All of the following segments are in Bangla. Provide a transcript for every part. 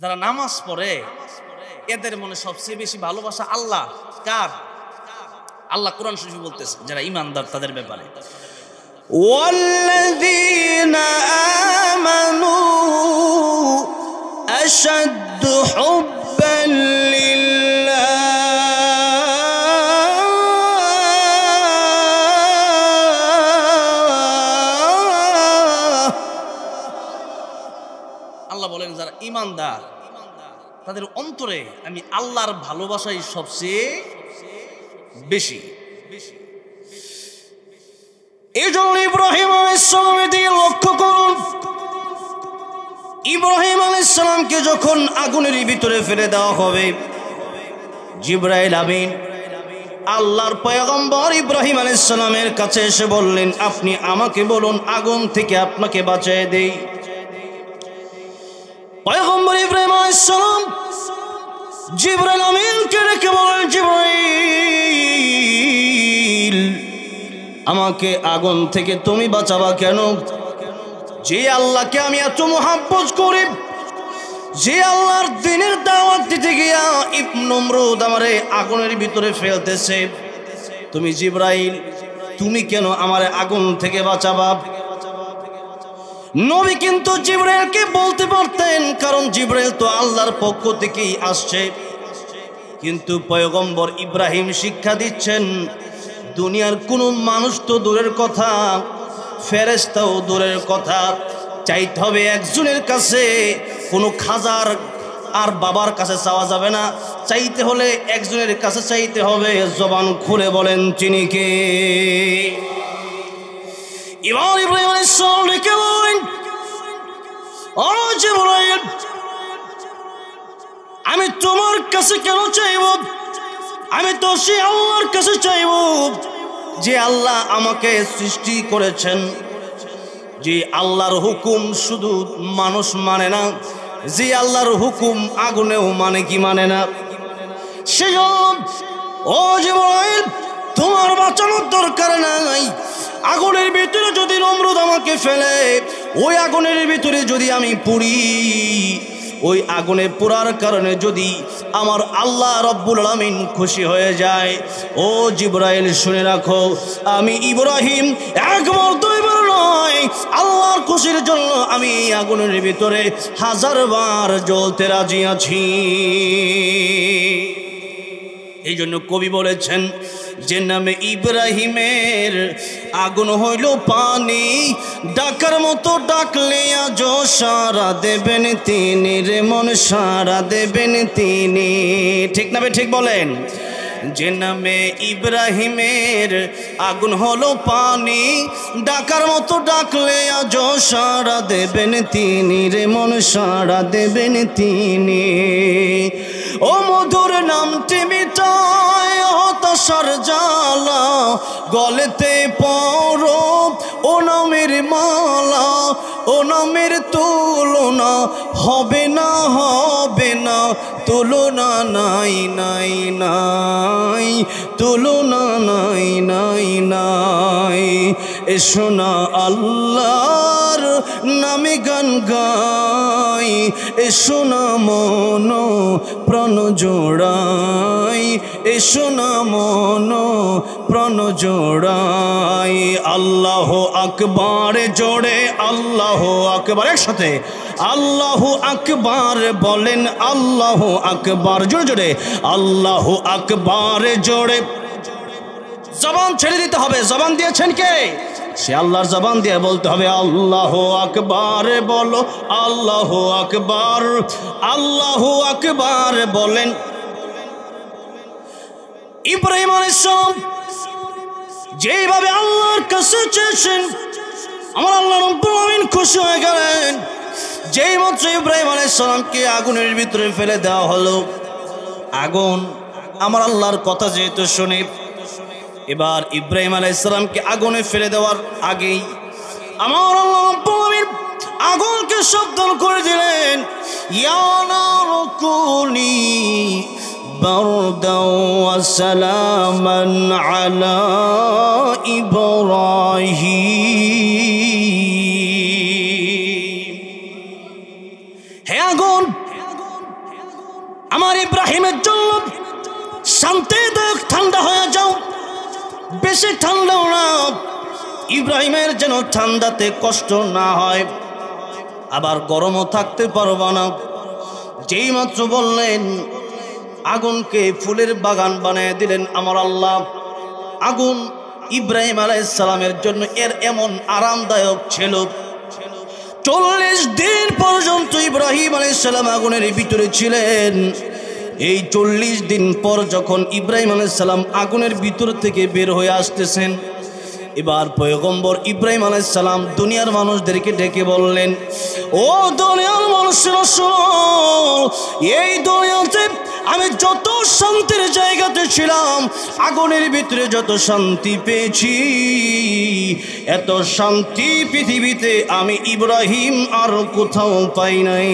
যারা নামাজ পড়ে এদের মনে সবচেয়ে বেশি ভালোবাসা আল্লাহ কার? আল্লাহ কোরআন শরীফে বলতেছে যারা ঈমানদার তাদের ব্যাপারে, ওয়াল্লাযীনা আমানু আশাদ্দু হুব্বান লিল্লাহ। আল্লাহ বলেন যারা ঈমানদার তাদের অন্তরে আমি আল্লাহর ভালোবাসাই সবচেয়ে বেশি। এই জন্য ইব্রাহিম আলাইহিস সালামের দিকে লক্ষ্য করুন। ইব্রাহিম আলাইহিস সালামকে যখন আগুনের ভিতরে ফেলে দেওয়া হবে, জিবরাইল আমিন আল্লাহর পয়গম্বর ইব্রাহিম আলাইহিস সালামের কাছে এসে বললেন, আপনি আমাকে বলুন আগুন থেকে আপনাকে বাঁচিয়ে দেই। পয়গম্বর ইব্রাহিম আলাইহিস সালাম জিবরাইল আমিনকে ডেকে বলেন, জিবরাইল আমাকে আগুন থেকে তুমি বাঁচাবা কেন? যে আল্লাহকে আমি এত মুহাব্বত করি, যে আল্লাহর দ্বীনের দাওয়াত দিতে গিয়া নমরুদ আমারে আগুনের ভিতরে ফেলতেছে, তুমি জিবরাইল তুমি কেন আমারে আগুন থেকে বাঁচাবা? নবী কিন্তু জিবরাইলকে বলতে পারতেন, কারণ জিবরাইল তো আল্লাহর পক্ষ থেকেই আসছে। কিন্তু পয়গম্বর ইব্রাহিম শিক্ষা দিচ্ছেন, দুনিয়ার কোনো মানুষ তো দূরের কথা, ফেরেশতাও দূরের কথা, চাইতে হবে একজনের কাছে। কোনো খাজার আর বাবার কাছে চাওয়া যাবে না, চাইতে হলে একজনের কাছে চাইতে হবে। জবান খুলে বলেন তিনি কে? এবার ইব্রাহিম আলাইহিস সালাম ডেকে বলেন, ও জিবরাইল আমি তোমার কাছে কেন চাইব? আমি তো সে আল্লাহর কাছে চাইব যে আল্লাহ আমাকে সৃষ্টি করেছেন, যে আল্লাহর হুকুম শুধু মানুষ মানে না, যে আল্লাহর হুকুম আগুনেও মানে কি মানে না। সেই ও জিবরাইল তোমার বাঁচানোর দরকার নাই। আগুনের ভিতরে যদি নমরুদ আমাকে ফেলে, ওই আগুনের ভিতরে যদি আমি পুড়ি, ওই আগুনে পোড়ার কারণে যদি আমার আল্লাহ রব্বুল আলামিন খুশি হয়ে যায়, ও জিবরাইল শুনে রাখো, আমি ইব্রাহিম একবার দুইবার নয়, আল্লাহর খুশির জন্য আমি আগুনের ভিতরে 1000 বার জ্বলতে রাজি আছি। এই জন্য কবি বলেছেন, যে নামে ইব্রাহিমের আগুন হইল পানি, ডাকার মতো ডাকলে আজ সারা দেবেন তিনি রে মন, সারা দেবেন তিনি। ঠিক না ঠিক বলেন? যে নামে ইব্রাহিমের আগুন হলো পানি, ডাকার মতো ডাকলে আজ সারা দেবেন তিনি রে মন, সারা দেবেন তিনি। ও মধুর নামটি মিটায় হতাশার জ্বালা, গলেতে পড়ো ও নামের মালা, ও নামের তুলনা হবে না, হবে না, তুলনা নাই নাই নাই, তুলনা নাই নাই নাই। এসো না আল্লাহর নামে গান গাই, এসো না মন প্রাণ জোড়াই, এসো না মন প্রাণ জোড়াই। আল্লাহ আকবার জোড়ে, আল্লাহ আকবার, একসাথে আল্লাহ আকবার বলেন, আল্লাহ আকবার জোরে জোরে, আল্লাহ আকবার জোরে। জবান ছেড়ে দিতে হবে, জবান দিয়েছেন কে? সে আল্লাহর জবান দিয়ে বলতে হবে, আল্লাহ আকবার বলো, আল্লাহ আকবার, আল্লাহ আকবার বলেন। ইব্রাহিম আলাইহিস সালাম যেভাবে আল্লাহর কাছে চেয়েছেন, আমার আল্লাহ রব্বুল আমিন খুশি হয়ে গেলেন। যেই মাত্র ইব্রাহিম আলাইহিস সালামকে আগুনের ভিতরে ফেলে দেওয়া হলো, আগুন আমার আল্লাহর কথা যেহেতু শুনে, এবার ইব্রাহিম আলাইহিস সালামকে আগুনে ফেলে দেওয়ার আগেই আমার আল্লাহ রব্বুল আমিন আগুনকে সাবধান করে দিলেন, ইয়া নারু কুনি বারদাও ওয়া সালামান আলা ইব্রাহিম। হে আগুন ইব্রাহিমের জন্য শান্তিদায়ক ঠান্ডা হয়ে যাও, বেশি ঠান্ডাও না, ইব্রাহিমের যেন ঠান্ডাতে কষ্ট না হয়, আবার গরমও থাকতে পারবা না। যেই মাত্র বললেন, আগুনকে ফুলের বাগান বানিয়ে দিলেন আমার আল্লাহ। আগুন ইব্রাহিম আলাইহিস সালামের জন্য এর এমন আরামদায়ক ছিল, 40 দিন পর্যন্ত ইব্রাহিম আলাইহিস সালাম আগুনের ভিতরে ছিলেন। এই 40 দিন পর যখন ইব্রাহিম আলাইহিস সালাম আগুনের ভিতর থেকে বের হয়ে আসতেছেন, এবার পয়গম্বর ইব্রাহিম আলাইহিস সালাম দুনিয়ার মানুষদেরকে ডেকে বললেন, ও দুনিয়ার মানুষেরা শোনো, এই দুনিয়াতে আমি যত শান্তির জায়গাতে ছিলাম, আগুনের ভিতরে যত শান্তি পেয়েছি, এত শান্তি পৃথিবীতে আমি ইব্রাহিম আর কোথাও পাই নাই।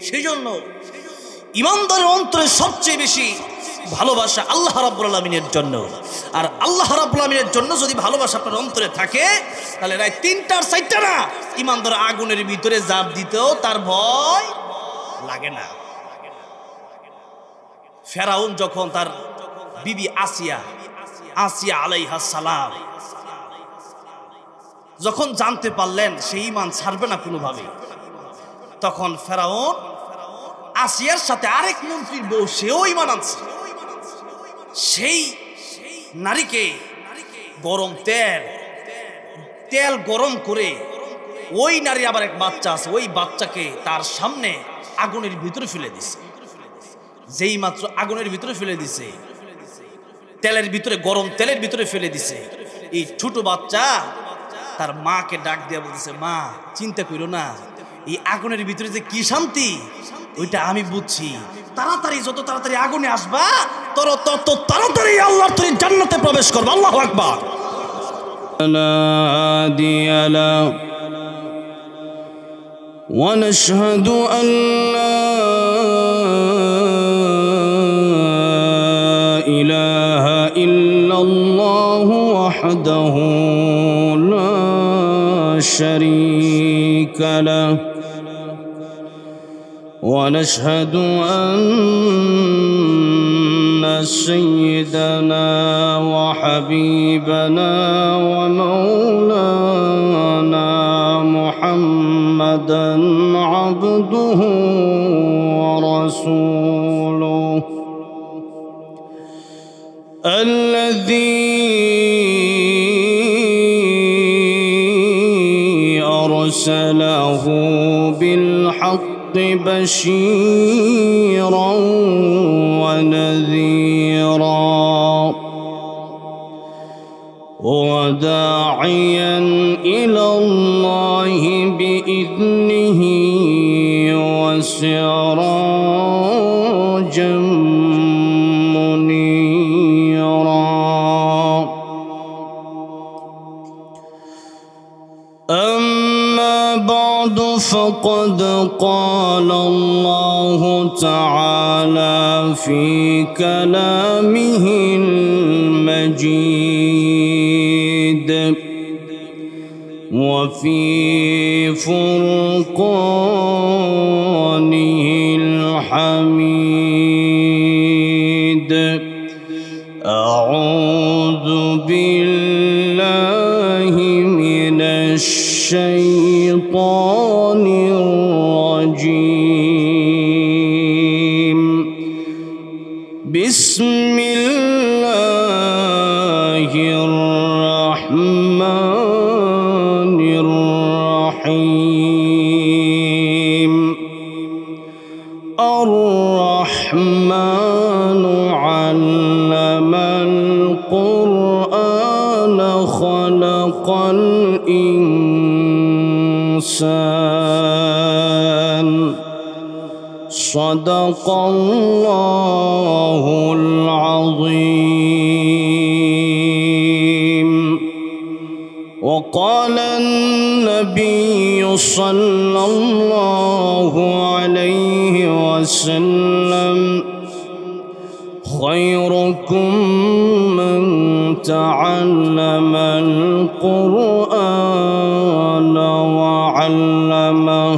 সেই জন্য ইমানদারের অন্তরে সবচেয়ে বেশি ভালোবাসা আল্লাহ রাব্বুল আলামিনের জন্য। আর আল্লাহ রাব্বুল আলামিনের জন্য যদি ভালোবাসা আপনার অন্তরে থাকে, তাহলে রাত 3টার 4টা না, ইমানদার আগুনের ভিতরে জাপ দিতেও তার ভয় লাগে না। ফেরাউন যখন তার বিবি আসিয়া আলাইহাস সালাম যখন জানতে পারলেন সেই ঈমান ছাড়বে না কোনোভাবে, তখন ফেরাউন আসিয়ার সাথে আরেক মন্ত্রীর বউ, সেও ঈমান আনছে। সেই নারীকে গরম তেল গরম করে, ওই নারী আবার এক বাচ্চা আছে, ওই বাচ্চাকে তার সামনে আগুনের ভিতরে ফেলে দিছে। যেই মাত্র আগুনের ভিতরে ফেলে দিছে, তেলের ভিতরে, গরম তেলের ভিতরে ফেলে দিছে, এই ছোট বাচ্চা তার মাকে ডাক দিয়ে বলতেছে, মা চিন্তা করো না, এই আগুনের ভিতরে যে কি শান্তি ওইটা আমি বুঝছি, তাড়াতাড়ি যত তাড়াতাড়ি আগুনে আসবা তত তাড়াতাড়ি আল্লাহর তৈরি জান্নাতে প্রবেশ করবে। আল্লাহু আকবার। ونشهد أن لا إله إلا الله وحده لا شريك له ونشهد أن سيدنا وحبيبنا ومولانا محمدًا عبده ورسوله الذي أرسله بالحق بشيرا ونذيرا وداعيا إلى الله بإذنه وسراجا منيرا. أما بعد فقد قال الله تعالى في كلامه المجيد وفي فرقانه الحميد. أعوذ بالله من الشيطان الرجيم. بسم الله الرحمن الرحيم. الرحمن علم القرآن خلق الإنسان. صدق الله العظيم. وقال النبي صلى الله عليه وسلم خيركم من تعلم القرآن وعلمه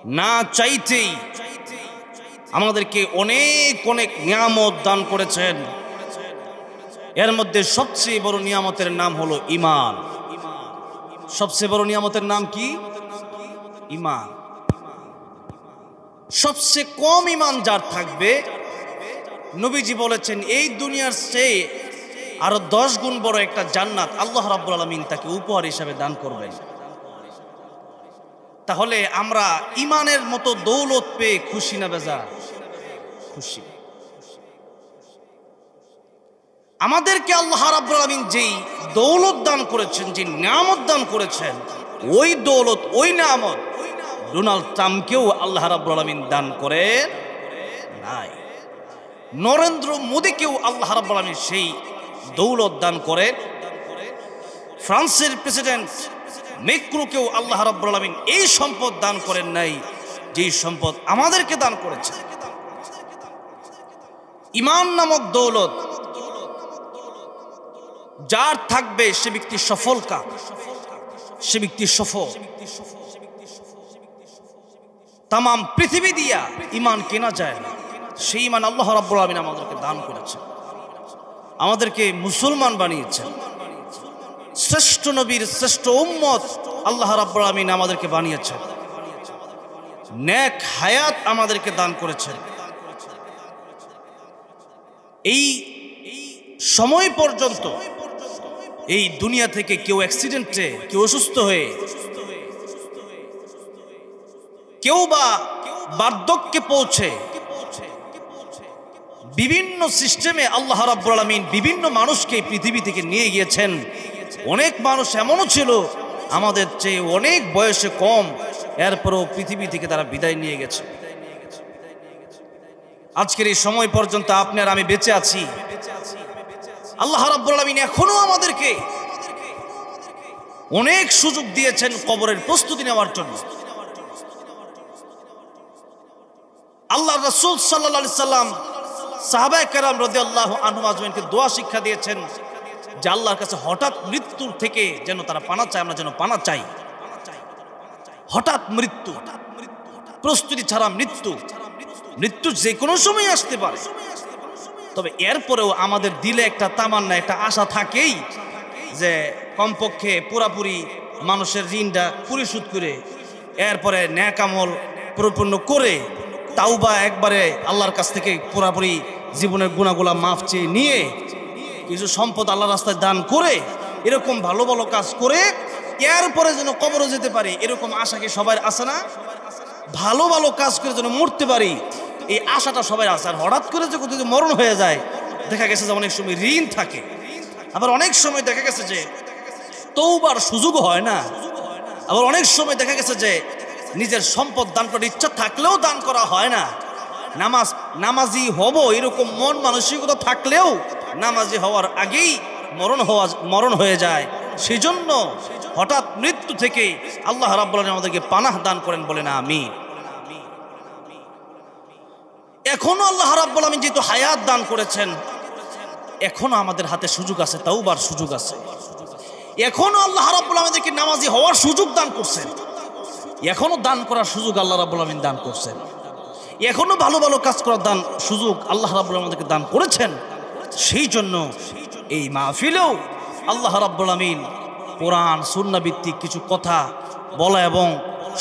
না চাইতেই আমাদেরকে অনেক অনেক নিয়ামত দান করেছেন। এর মধ্যে সবচেয়ে বড় নিয়ামতের নাম হলো ঈমান। সবচেয়ে বড় নিয়ামতের নাম কি? ঈমান। সবচেয়ে কম ঈমান যার থাকবে, নবীজি বলেছেন এই দুনিয়ার চেয়ে আরো 10 গুণ বড় একটা জান্নাত আল্লাহ রাব্বুল আলামিন তাকে উপহার হিসাবে দান করবেন। তাহলে আমরা ঈমানের মতো দৌলত পেয়ে খুশি না বেজার? খুশি। আমাদেরকে আল্লাহ রাব্বুল আলামিন যেই দৌলত দান করেছেন, যে নিয়ামত দান করেছেন, ওই দৌলত, ওই নিয়ামত ডোনাল্ড ট্রাম্পকেও আল্লাহ রাব্বুল আলামিন দান করেন নাই। নরেন্দ্র মোদীকেও আল্লাহ রাব্বুল আলামিন সেই দৌলত দান করেন। ফ্রান্সের প্রেসিডেন্ট ম্যাক্রোকেও আল্লাহ রাব্বুল আলামিন এই সম্পদ দান করেন নাই যেই সম্পদ আমাদেরকে দান করেছে। ঈমান নামক দৌলত যার থাকবে সে ব্যক্তি সফল কাম, সে ব্যক্তি সফল। তাম পৃথিবী দিয়া ঈমান কেনা যায় না, সেই ঈমান আল্লাহ রাব্বুল আলামিন আমাদেরকে দান করেছেন, আমাদেরকে মুসলমান বানিয়েছেন। শ্রেষ্ঠ নবীর শ্রেষ্ঠ উম্মত আল্লাহ রাব্বুল আলামিন আমাদেরকে বানিয়েছেন। নেক হায়াত আমাদেরকে দান করেছেন। এই সময় পর্যন্ত এই দুনিয়া থেকে কেউ অ্যাক্সিডেন্টে, কেউ অসুস্থ হয়ে, কেউ বা বার্ধক্যে পৌঁছে, বিভিন্ন সিস্টেমে আল্লাহ রাব্বুল আলামিন বিভিন্ন মানুষকে পৃথিবী থেকে নিয়ে গিয়েছেন। অনেক মানুষ এমনও ছিল আমাদের চেয়ে অনেক বয়সে কম, এরপরও পৃথিবী থেকে তারা বিদায় নিয়ে গেছে। আজকের এই সময় পর্যন্ত আপনি আর আমি বেঁচে আছি। আল্লাহ রাব্বুল আলামিন এখনো আমাদেরকে অনেক সুযোগ দিয়েছেন কবরের প্রস্তুতি নেওয়ার জন্য। আল্লাহ রাসূল সাল্লাল্লাহু আলাইহি সাল্লাম সাহাবায়ে কেরাম রাদিয়াল্লাহু আনহুম আজমাইনকে দোয়া শিক্ষা দিয়েছেন যে আল্লাহর কাছে হঠাৎ মৃত্যুর থেকে যেন তারা পানা চায়, আমরা যেন পানা চাই। হঠাৎ মৃত্যু, প্রস্তুতি ছাড়া মৃত্যু, মৃত্যু যে কোনো সময় আসতে পারে। তবে এরপরেও আমাদের দিলে একটা তামান্না, একটা আশা থাকেই যে কমপক্ষে পুরাপুরি মানুষের ঋণটা পরিশোধ করে, এরপরে নেক আমল পরিপূর্ণ করে, তাওবা একবারে আল্লাহর কাছ থেকে পুরাপুরি জীবনের গুনাহগুলা মাফ চেয়ে নিয়ে, কিছু সম্পদ আল্লাহর রাস্তায় দান করে, এরকম ভালো ভালো কাজ করে এরপরে যেন কবরে যেতে পারি, এরকম আশা কি সবার আছে না? ভালো ভালো কাজ করে যেন মরতে পারি, এই আশাটা সবাই আছে। আর হঠাৎ করে যখন যদি মরণ হয়ে যায়, দেখা গেছে যে অনেক সময় ঋণ থাকে, আবার অনেক সময় দেখা গেছে যে তওবার সুযোগ হয় না, আবার অনেক সময় দেখা গেছে যে নিজের সম্পদ দান করার ইচ্ছা থাকলেও দান করা হয় না। নামাজি হব এরকম মন মানসিকতা থাকলেও নামাজি হওয়ার আগেই মরণ হয়ে যায়। সেই জন্য হঠাৎ মৃত্যু থেকে আল্লাহ রাব্বুল আলামিন আমাদেরকে পানাহ দান করেন, বলেন আমিন। এখনো আল্লাহ রাব্বুল আলামিন যেহেতু হায়াত দান করেছেন, এখনো আমাদের হাতে সুযোগ আছে, তাওবার সুযোগ আছে। এখনো আল্লাহ রাব্বুল আলামিন আমাদেরকে নামাজি হওয়ার সুযোগ দান করছেন, এখনো দান করার সুযোগ আল্লাহ রাব্বুল আলামিন দান করছেন, এখনো ভালো ভালো কাজ করার সুযোগ আল্লাহ রাব্বুল আলামিন আমাদেরকে দান করেছেন। সেই জন্য এই মাহফিলেও আল্লাহ রাব্বুল আলামিন কোরআন সুন্নাহ ভিত্তিক কিছু কথা বলা এবং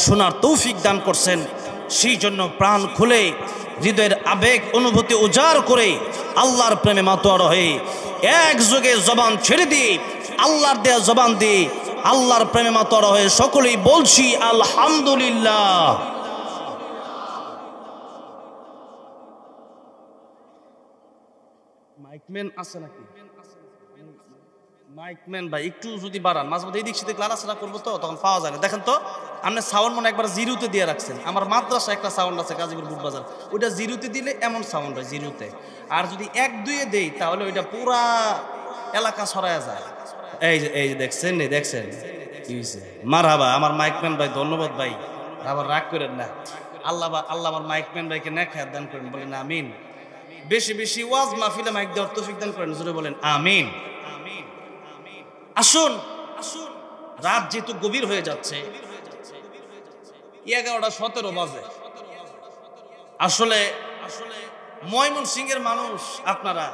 শোনার তৌফিক দান করছেন। সেই জন্য প্রাণ খুলে, হৃদয়ের আবেগ অনুভূতি উজাড় করে, আল্লাহর প্রেমে মাতোয়ারা হয়ে একযোগে জবান ছেড়ে দিয়ে, আল্লাহর দেয়া জবান দিয়ে আল্লাহর প্রেমে মাতোয়ারা হয়ে সকলেই বলছি আলহামদুলিল্লাহ। মাইকম্যান আছে নাকি? মাইকম্যান ভাই একটু যদি বাড়ান, মাঝে মধ্যে এদিক সেদিক লাড়াচাড়া করবো তো তখন পাওয়া যায় না। দেখেন তো আপনি সাউন্ড মনে একবার জিরোতে দিয়ে রাখছেন। আমার মাদ্রাসা একটা সাউন্ড আছে গাজীপুর বুটবাজার, ওইটা জিরোতে দিলে এমন সাউন্ড হয় জিরোতে। আর যদি 1-2-এ দেই তাহলে ওইটা পুরা এলাকা ছড়ায় যায়। এই যে দেখছেন কি হয়েছে? মারহাবা আমার মাইকম্যান ভাই, ধন্যবাদ ভাই, আবার রাগ করেন না। আল্লাহ আমার মাইকম্যান ভাইকে নেক হায়াত দান করেন, বলেন আমিন। বেশি বেশি ওয়াজ মাহফিলে মাইক দেওয়ার তৌফিক দান করেন, জোরে বলেন আমিন। আসুন, রাত যেহেতু গভীর হয়ে যাচ্ছে, 11:17 বাজে। আসলে ময়মনসিংহের মানুষ আপনারা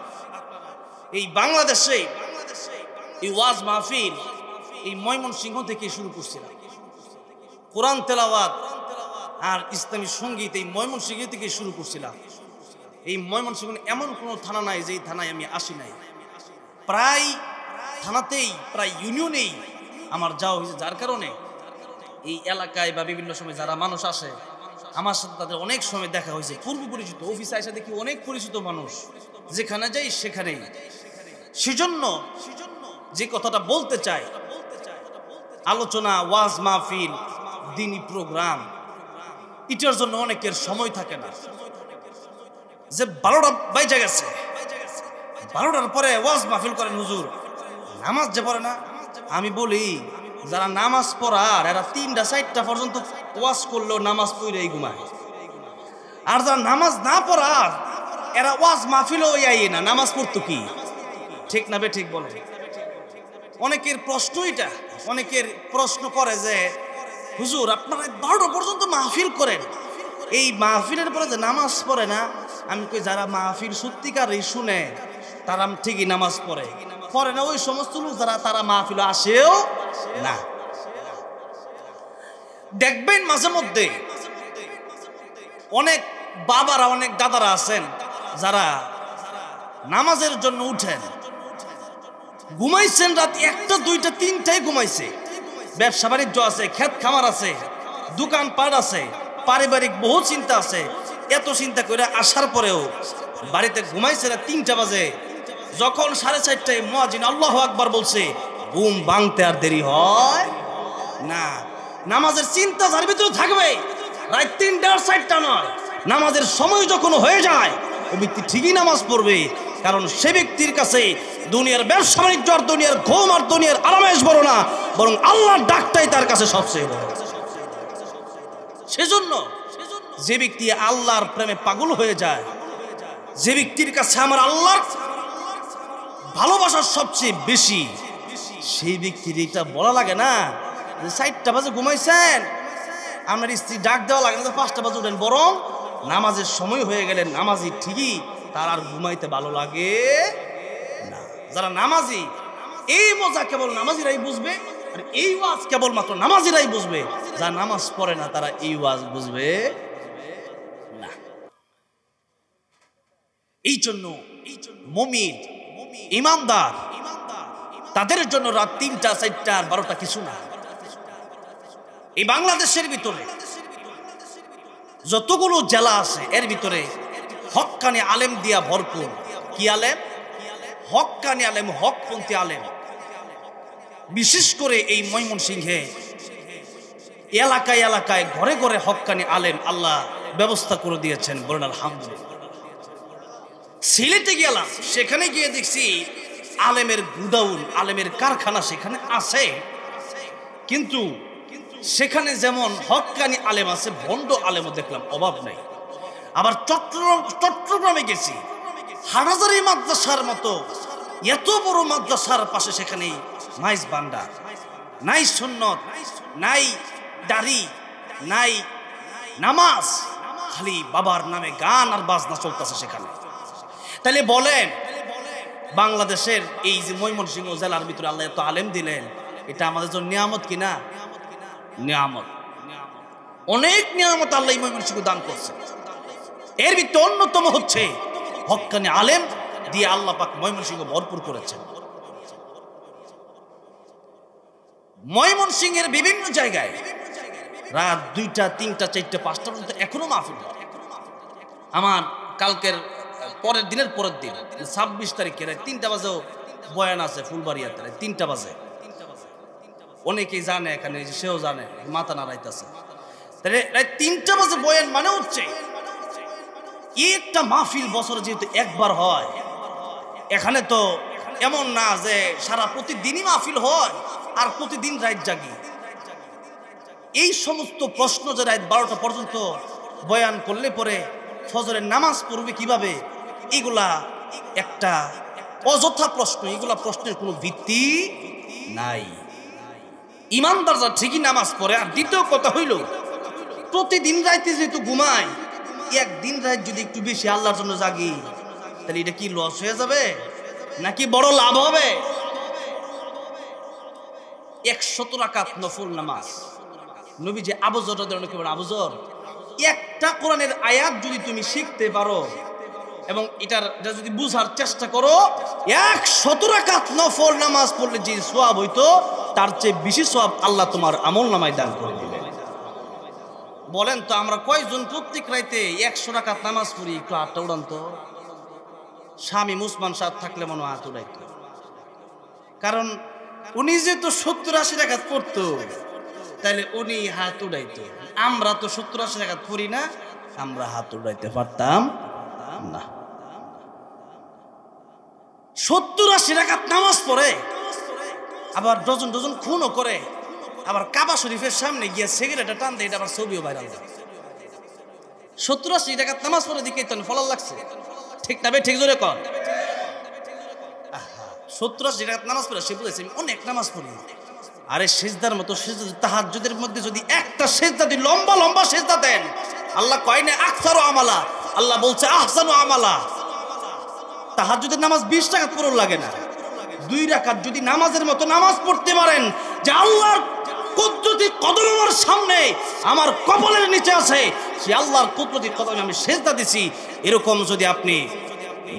এই বাংলাদেশে এই ওয়াজ মাহফিল এই ময়মনসিংহ থেকে শুরু করছিলাম। কোরআন তেলাওয়াত আর ইসলামী সঙ্গীত এই ময়মনসিংহ থেকে শুরু করছিলাম। এই ময়মনসিংহ এমন কোনো থানা নাই যে থানায় আমি আসি নাই। প্রায় থানাতেই প্রায় ইউনিয়নেই আমার যাওয়া হয়েছে, যার কারণে এই এলাকায় বা বিভিন্ন সময় যারা মানুষ আসে আমার সাথে তাদের অনেক সময় দেখা হয়েছে, পূর্ব পরিচিত। অফিসে এসে দেখি অনেক পরিচিত মানুষ, যেখানে যাই সেখানেই। সেজন্য যে কথাটা বলতে চাই, আলোচনা, ওয়াজ মাহফিল, দিনী প্রোগ্রাম, এটার জন্য অনেকের সময় থাকে না। যে 12টা বাইজা গেছে, 12টার পরে ওয়াজ মাহফিল করেন হুজুর, নামাজ যে পড়ে না। আমি বলি যারা নামাজ পড়ার এরা 3টা 4টা পর্যন্ত ওয়াজ করলেও নামাজ পড়েই ঘুমায়। আর যারা নামাজ না পড়ার এরা ওয়াজ মাহফিলও আইয়ে না, নামাজ পড়তো কি? ঠিক না বে ঠিক বলে? অনেকের প্রশ্ন এটা, অনেকের প্রশ্ন করে যে হুজুর আপনারা 12টা পর্যন্ত মাহফিল করেন, এই মাহফিলের পরে যে নামাজ পড়ে না। আমি কই যারা মাহফিল সত্যিকারই শুনে তারা ঠিকই নামাজ পড়ে না, ওই সমস্ত লোক যারা তারা মাহফিল আসেও না। দেখবেন মাঝে মধ্যে অনেক বাবারা, অনেক দাদারা আছেন যারা নামাজের জন্য উঠেন, ঘুমাইছেন রাত 1টা 2টা 3টায় ঘুমাইছে। ব্যবসা বাণিজ্য আছে, ক্ষেত খামার আছে, দোকানপাট আছে, পারিবারিক বহু চিন্তা আছে। এত চিন্তা করে আসার পরেও বাড়িতে ঘুমাইছে রাত 3টা বাজে। যখন 4:30টায় মুয়াজ্জিন আল্লাহু আকবার বলছে, ঘুম ভাঙতে আর দেরি হয় না। নামাজের চিন্তা যার ভিতরে থাকবে, রাত 3টা আর 4টা নয়, নামাজের সময় যখন হয়ে যায় ওই ব্যক্তি ঠিকই নামাজ পড়বে। কারণ সে ব্যক্তির কাছে দুনিয়ার ব্যবসা বাণিজ্য আর দুনিয়ার ঘুম আর দুনিয়ার আরামেশ বড় না, বরং আল্লাহর ডাকটাই তার কাছে সবচেয়ে বড়। সেজন্য যে ব্যক্তি আল্লাহর প্রেমে পাগল হয়ে যায়, যে ব্যক্তির কাছে আমার আল্লাহর ভালোবাসার সবচেয়ে বেশি, সেই ব্যক্তির এটা বলা লাগে না যে 4টা বাজে ঘুমাইছেন, আমার স্ত্রী ডাক দেওয়া লাগে না 5টা বাজে উঠেন, বরং নামাজের সময় হয়ে গেলেন নামাজি ঠিকই, তার আর ঘুমাইতে ভালো লাগে না। যারা নামাজি, এই মজা কেবল নামাজিরাই বুঝবে, আর এই ওয়াজ কেবলমাত্র নামাজিরাই বুঝবে। যারা নামাজ পড়ে না তারা এই ওয়াজ বুঝবে না। এই জন্য মুমিন ইমানদার তাদের জন্য রাত 3টা 4টা আর 12টা কিছু না। এই বাংলাদেশের ভিতরে যতগুলো জেলা আছে এর ভিতরে হক্কানি আলেম দিয়া ভরপুর। কি আলেম? হক্কানি আলেম, হকপন্থী আলেম। বিশেষ করে এই ময়মনসিংহে এলাকায় এলাকায় ঘরে ঘরে হক্কানি আলেম আল্লাহ ব্যবস্থা করে দিয়েছেন, বলেন আলহামদুলিল্লাহ। সিলেটে গেলাম, সেখানে গিয়ে দেখছি আলেমের গুদাউন, আলেমের কারখানা সেখানে আছে, কিন্তু সেখানে যেমন হক্কানি আলেম আছে, ভণ্ড আলেমও দেখলাম, অভাব নাই। আবার চট্টগ্রামে গেছি, হাটহাজারী মাদ্রাসার মতো এত বড় মাদ্রাসার পাশে সেখানে মাইজ ভান্ডার, নাই সুন্নত, নাই দাড়ি, নাই নামাজ, খালি বাবার নামে গান আর বাজনা চলতেছে সেখানে। তাহলে বলেন বাংলাদেশের এই যে ময়মনসিংহ জেলার ভিতরে আল্লাহ এত আলেম দিলেন, এটা আমাদের জন্য নিয়ামত কিনা? নিয়ামত, অনেক নিয়ামত আল্লাহ ময়মনসিংহ দান করছে। এর ভিতরে অন্যতম হচ্ছে হক্কানি আলেম দিয়ে আল্লাহ পাক ময়মনসিংহ ভরপুর করেছেন। ময়মনসিংহের বিভিন্ন জায়গায় রাত 2টা 3টা 4টা 5টা পর্যন্ত এখনো মাহফিল হয়। আমার কালকের পরের দিন 26 তারিখের 3টা বাজেও বয়ান আছে ফুলবাড়িয়াতে, 3টা বাজে। অনেকেই জানে, এখানে সেও জানে, মাথা নাড়াইতেছে। তাহলে 3টা বাজে বয়ান মানে হচ্ছে একটা মাহফিল বছরে যেহেতু একবার হয়, এখানে তো এমন না যে সারা প্রতিদিনই মাহফিল হয় আর প্রতিদিন রাত জাগি। এই সমস্ত প্রশ্ন যে রাত 12টা পর্যন্ত বয়ান করলে পরে ফজরের নামাজ পড়বে কিভাবে, এগুলা একটা অযথা প্রশ্ন, এগুলা প্রশ্নের কোনো ভিত্তি নাই। ইমানদার যা ঠিকই নামাজ পড়ে। আর দ্বিতীয় কথা হইল প্রতিদিন রাইতে যেহেতু ঘুমাই, একদিন রাত যদি একটু বেশি আল্লাহর জন্য জাগি, তাহলে এটা কি লস হয়ে যাবে নাকি বড় লাভ হবে? 100 রাকাত নফল নামাজ নবী যে আবুজর রাদিয়াল্লাহু আনহু আবুজর, একটা কোরআনের আয়াত যদি তুমি শিখতে পারো এবং এটা যদি বুঝার চেষ্টা করো, 100 রাকাত নফল নামাজ পড়লে যে সওয়াব হইতো তার চেয়ে বেশি সওয়াব আল্লাহ তোমার আমল নামায় দান করে দিবেন। বলেন তো আমরা কয়জন প্রত্যেক রাইতে 100 রাকাত নামাজ পড়ি? একটু হাতটা উড়ান তো। স্বামী মুসলমান সাহেব থাকলে মনে হাত উড়াইতো, কারণ উনি যেহেতু 70-80 রাকাত পড়তো, তাহলে উনি হাত উড়াইতো। আমরা তো 70-80 রাকাত পড়ি না, আমরা হাত উড়াইতে পারতাম না। 70-80 রাকাত নামাজ পড়ে, আবার ডজন ডজন খুনও করে, আবার কাবা শরীফের সামনে গিয়ে সিগারেটটা টান দেয়, এটা আবার ছবিও ভাইরাল হয়। 70-80 রাকাত নামাজ পড়ে দিকে তো ফলাল লাগছে, ঠিক না? ঠিক জোরে কর। 70-80 রাকাত নামাজ পড়ে সে বলেছে আমি অনেক নামাজ পড়ি। আরে সিজদার মতো সিজদা, তাহাজ্জুদের মধ্যে যদি একটা সিজদা দি লম্বা লম্বা সিজদা দেন, আল্লাহ কয় না আকসারু আমালা, আল্লাহ বলছে আহসানু আমালা। তাহাজ্জুদের নামাজ 20 রাকাত পড়ার লাগে না, 2 রাকাত যদি নামাজের মতো নামাজ পড়তে পারেন, যে আল্লাহর কুদরতি কদম আমার সামনে, আমার কপালের নিচে আছে, সে আল্লাহর কুদরতি কদমে আমি সিজদা দিছি, এরকম যদি আপনি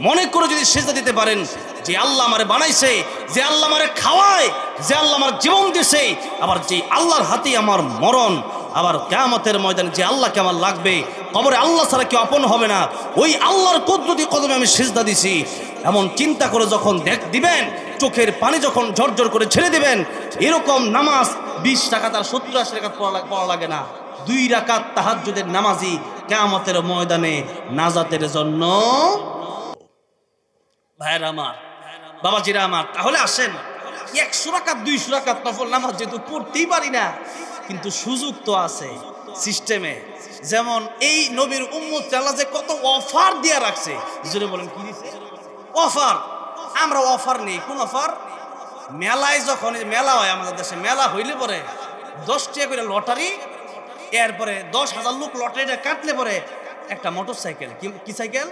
মনে করে যদি সিজদা দিতে পারেন, যে আল্লাহ আমারে বানাইছে, যে আল্লাহ আমারে খাওয়ায়, যে আল্লাহ আমার জীবন দিছে, আবার যে আল্লাহর হাতে আমার মরণ, আবার কিয়ামতের ময়দানে যে আল্লাহকে আমার লাগবে, কবরে আল্লাহ ছাড়া কেউ আপন হবে না, ওই আল্লাহর কুদরতি কদমে আমি সিজদা দিছি, এমন চিন্তা করে যখন দিবেন, চোখের পানি যখন ঝরঝর করে ছেড়ে দিবেন, এরকম নামাজ 20 রাকাত আর 70-80 রাকাত পড়া লাগে না। 2 রাকাত তাহাজ্জুদের নামাজি কিয়ামতের ময়দানে নাজাতের জন্য। ভাইরা আমার, বাবাজিরা আমার, তাহলে আসেন 100 রাকাত 200 রাকাত নফল নামাজ যেহেতু পড়তেই পারি না, কিন্তু সুযোগ তো আছে সিস্টেমে। যেমন এই নবীর উম্মত আল্লাহ যে কত অফার দিয়ে রাখছে, জোরে বলেন কি দিছে? অফার। আমরা অফার নেই। কোন অফার? মেলায় যখন মেলা হয়, আমাদের দেশে মেলা হইলে পরে 10 টাকা করে লটারি, এরপরে 10,000 লোক লটারিটা কাটলে পরে একটা মোটর সাইকেল, কি cycle?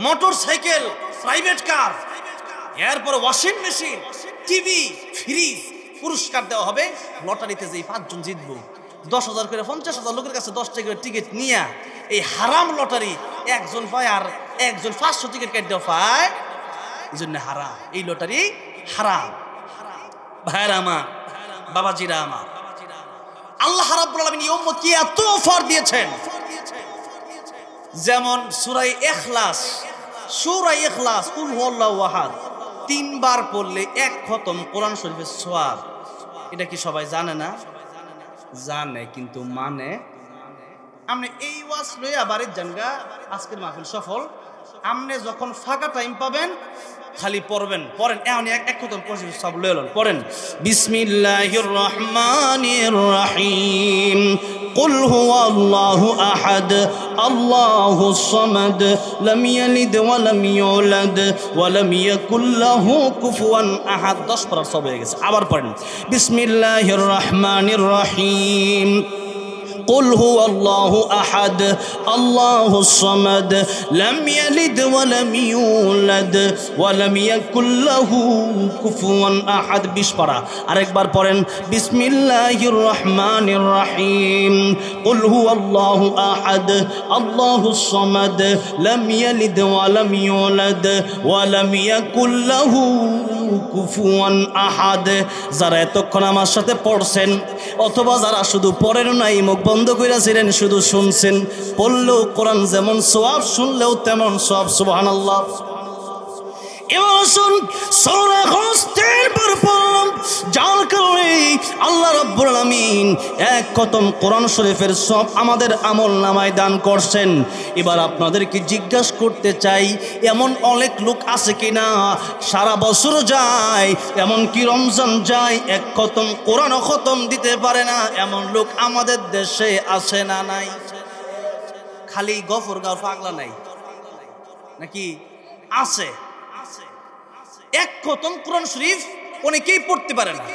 Motor cycle, private car, এরপর ওয়াশিং মেশিন, টিভি, ফ্রিজ পুরস্কার দেওয়া হবে। লটারিতে যেই 5 জন জিতবো, 10,000 করে 50,000 লোকের কাছে 10 টাকা করে টিকিট নিয়ে, এই হারাম লটারি একজন পায় আর একজন 500 টিকিট কেটে পায়, এই জন্য হারাম। এই লটারি হারাম। ভাইরা আমার, বাবাজিরা আমার, আল্লাহ রাব্বুল আলামিন এই উম্মতকে এত অফার দিয়েছেন। যেমন সূরা ইখলাস, কুল হুয়াল্লাহু আহাদ 3 বার পড়লে 1 খতম কোরআন শরীফের সওয়াব। এটা কি সবাই জানে না? জানে, কিন্তু মানে আপনি এই ওয়াজ লইয়া বাড়ির জানগা, আজকের মাহফিল সফল। আপনি যখন ফাঁকা টাইম পাবেন খালি পড়বেন, পড়েন, এখন এক খতম পড়ে সব লইলেন, পড়েন বিসমিল্লাহির রহমানির রহিম, কুল হুয়াল্লাহু আহাদ, আল্লাহুস সামাদ, লাম ইয়ালিদ ওয়া লাম ইউলাদ ওয়া লাম ইয়াকুল লাহু কুফুয়ান আহাদ। 10 পড়ার সব হয়ে গেছে। আবার পড়েন বিসমিল্লাহির রহমানির রহিম, قل هو الله أحد الله الصمد لم يلد ولم يولد ولم يكن له كفوا أحد। 20 পড়া। আরেকবার পড়েন বিসমিল্লাহির রহমানির রহিম, قل هو الله أحد الله الصمد لم يلد ولم يولد ولم يكن له কুফুয়ান আহাদ। যারা এতক্ষণ আমার সাথে পড়ছেন, অথবা যারা শুধু পড়েন নাই, মুখ বন্ধ কইরাছিলেন, শুধু শুনছেন, পড়লেও কোরআন যেমন সওয়াব, শুনলেও তেমন সওয়াব। সুবহানাল্লাহ। এবার শুন, সূরা হস্তের পর পড়লাম, যার কারণে আল্লাহ রাব্বুল আলামিন 1 খতম কোরআন শরীফের সব আমাদের আমল নামায় দান করছেন। এবার আপনাদেরকে জিজ্ঞাসা করতে চাই, এমন অনেক লোক আছে কিনা সারা বছর যায়, এমনকি রমজান যায়, 1 খতম কোরআন খতম দিতে পারে না, এমন লোক আমাদের দেশে আছে না নাই? খালি গফরগাঁও পাগলা নাই নাকি? আছে। 1 খতম কোরআন শরীফ অনেকেই পড়তে পারে না।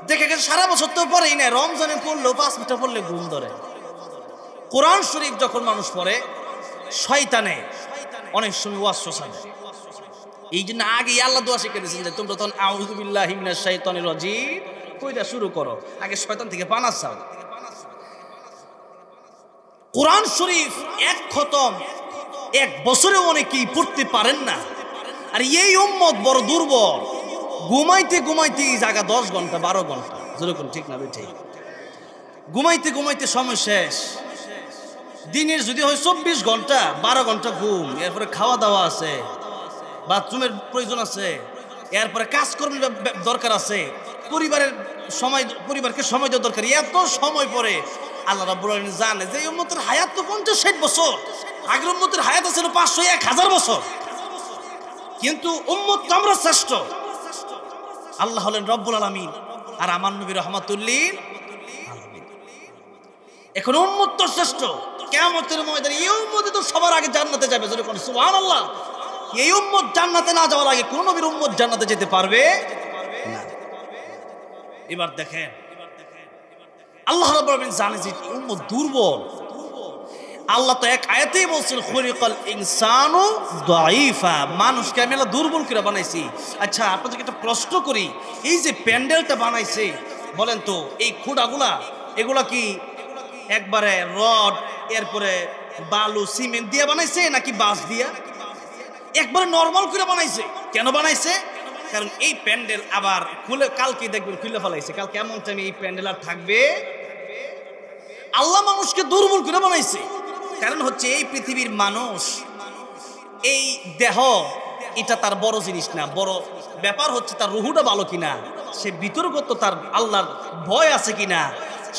দেখে গেছে সারা বছর তো পড়েই না, রমজানে পড়লেও 5 মিনিট পড়লে ঘুম ধরে। কোরআন শরীফ যখন মানুষ পড়ে শয়তানে অনেক সময় ওয়াসওয়াসা দেয়। এই জন্য আগে আল্লাহ দোয়া শিখে দিয়েছেন যে তোমরা তখন আউযু বিল্লাহি মিনাশ শাইতানির রাজিম কইরা শুরু করো, আগে শয়তান থেকে পানাহ চাও। কোরআন শরীফ এক খতম এক বছরে অনেকেই পড়তে পারেন না। আর এই উম্মত বড় দুর্বল, ঘুমাইতে ঘুমাইতে এই জায়গা 10 ঘন্টা 12 ঘন্টা, যেরকম ঠিক না বেঠিক, ঘুমাইতে ঘুমাইতে সময় শেষ। দিনের যদি হয় 24 ঘন্টা 12 ঘন্টা ঘুম, এরপরে খাওয়া দাওয়া আছে, বাথরুমের প্রয়োজন আছে, এরপরে কাজকর্মের দরকার আছে, পরিবারকে সময় দেওয়া দরকার। এত সময় পরে আল্লাহ রাব্বুল আলামিন জানে যে এই উম্মতের হায়াত তো 50-60 বছর, আগের উম্মতের হায়াত ছিল 500-1000 বছর, কিন্তু উম্মত তো আমরা শ্রেষ্ঠ। আল্লাহ হলেন রব্বুল আলামিন আর আমার নবী রাহমাতুল লিল আলামিন। এখন উম্মত তো শ্রেষ্ঠ, কিয়ামতের ময়দানে এই উম্মত তো সবার আগে জান্নাতে যাবে, যেরকম সুবহানাল্লাহ। এই উম্মত জান্নাতে না যাওয়ার আগে কোন নবীর উম্মত জান্নাতে যেতে পারবে না। এবার দেখেন আল্লাহ রাব্বুল আলামিন জানে যে উম্মত দুর্বল। আল্লাহ তো এক আয়াতেই বলছেন খুলিকাল ইনসানু দাঈফা, মানুষকে আমি আল্লাহ দুর্বল করে বানাইছি। আচ্ছা আপনাদেরকে একটা প্রশ্ন করি, এই যে প্যান্ডেলটা বানাইছে বলেন তো এই খুঁটাগুলা এগুলা কি একবারে রড এরপরে বালু সিমেন্ট দিয়ে বানাইছে নাকি বাঁশ দিয়া? একবারে নরমাল করে বানাইছে। কেন বানাইছে? কারণ এই প্যান্ডেল আবার খুলে কালকে দেখবেন খুলে ফেলাইছে, কালকে এমন টাইমে এই প্যান্ডেল আর থাকবে। আল্লাহ মানুষকে দুর্বল করে বানাইছে, কারণ হচ্ছে এই পৃথিবীর মানুষ এই দেহ এটা তার বড় জিনিস না, বড় ব্যাপার হচ্ছে তার রুহুটা ভালো কিনা, সে বিতর্কত তার আল্লাহর ভয় আছে কিনা,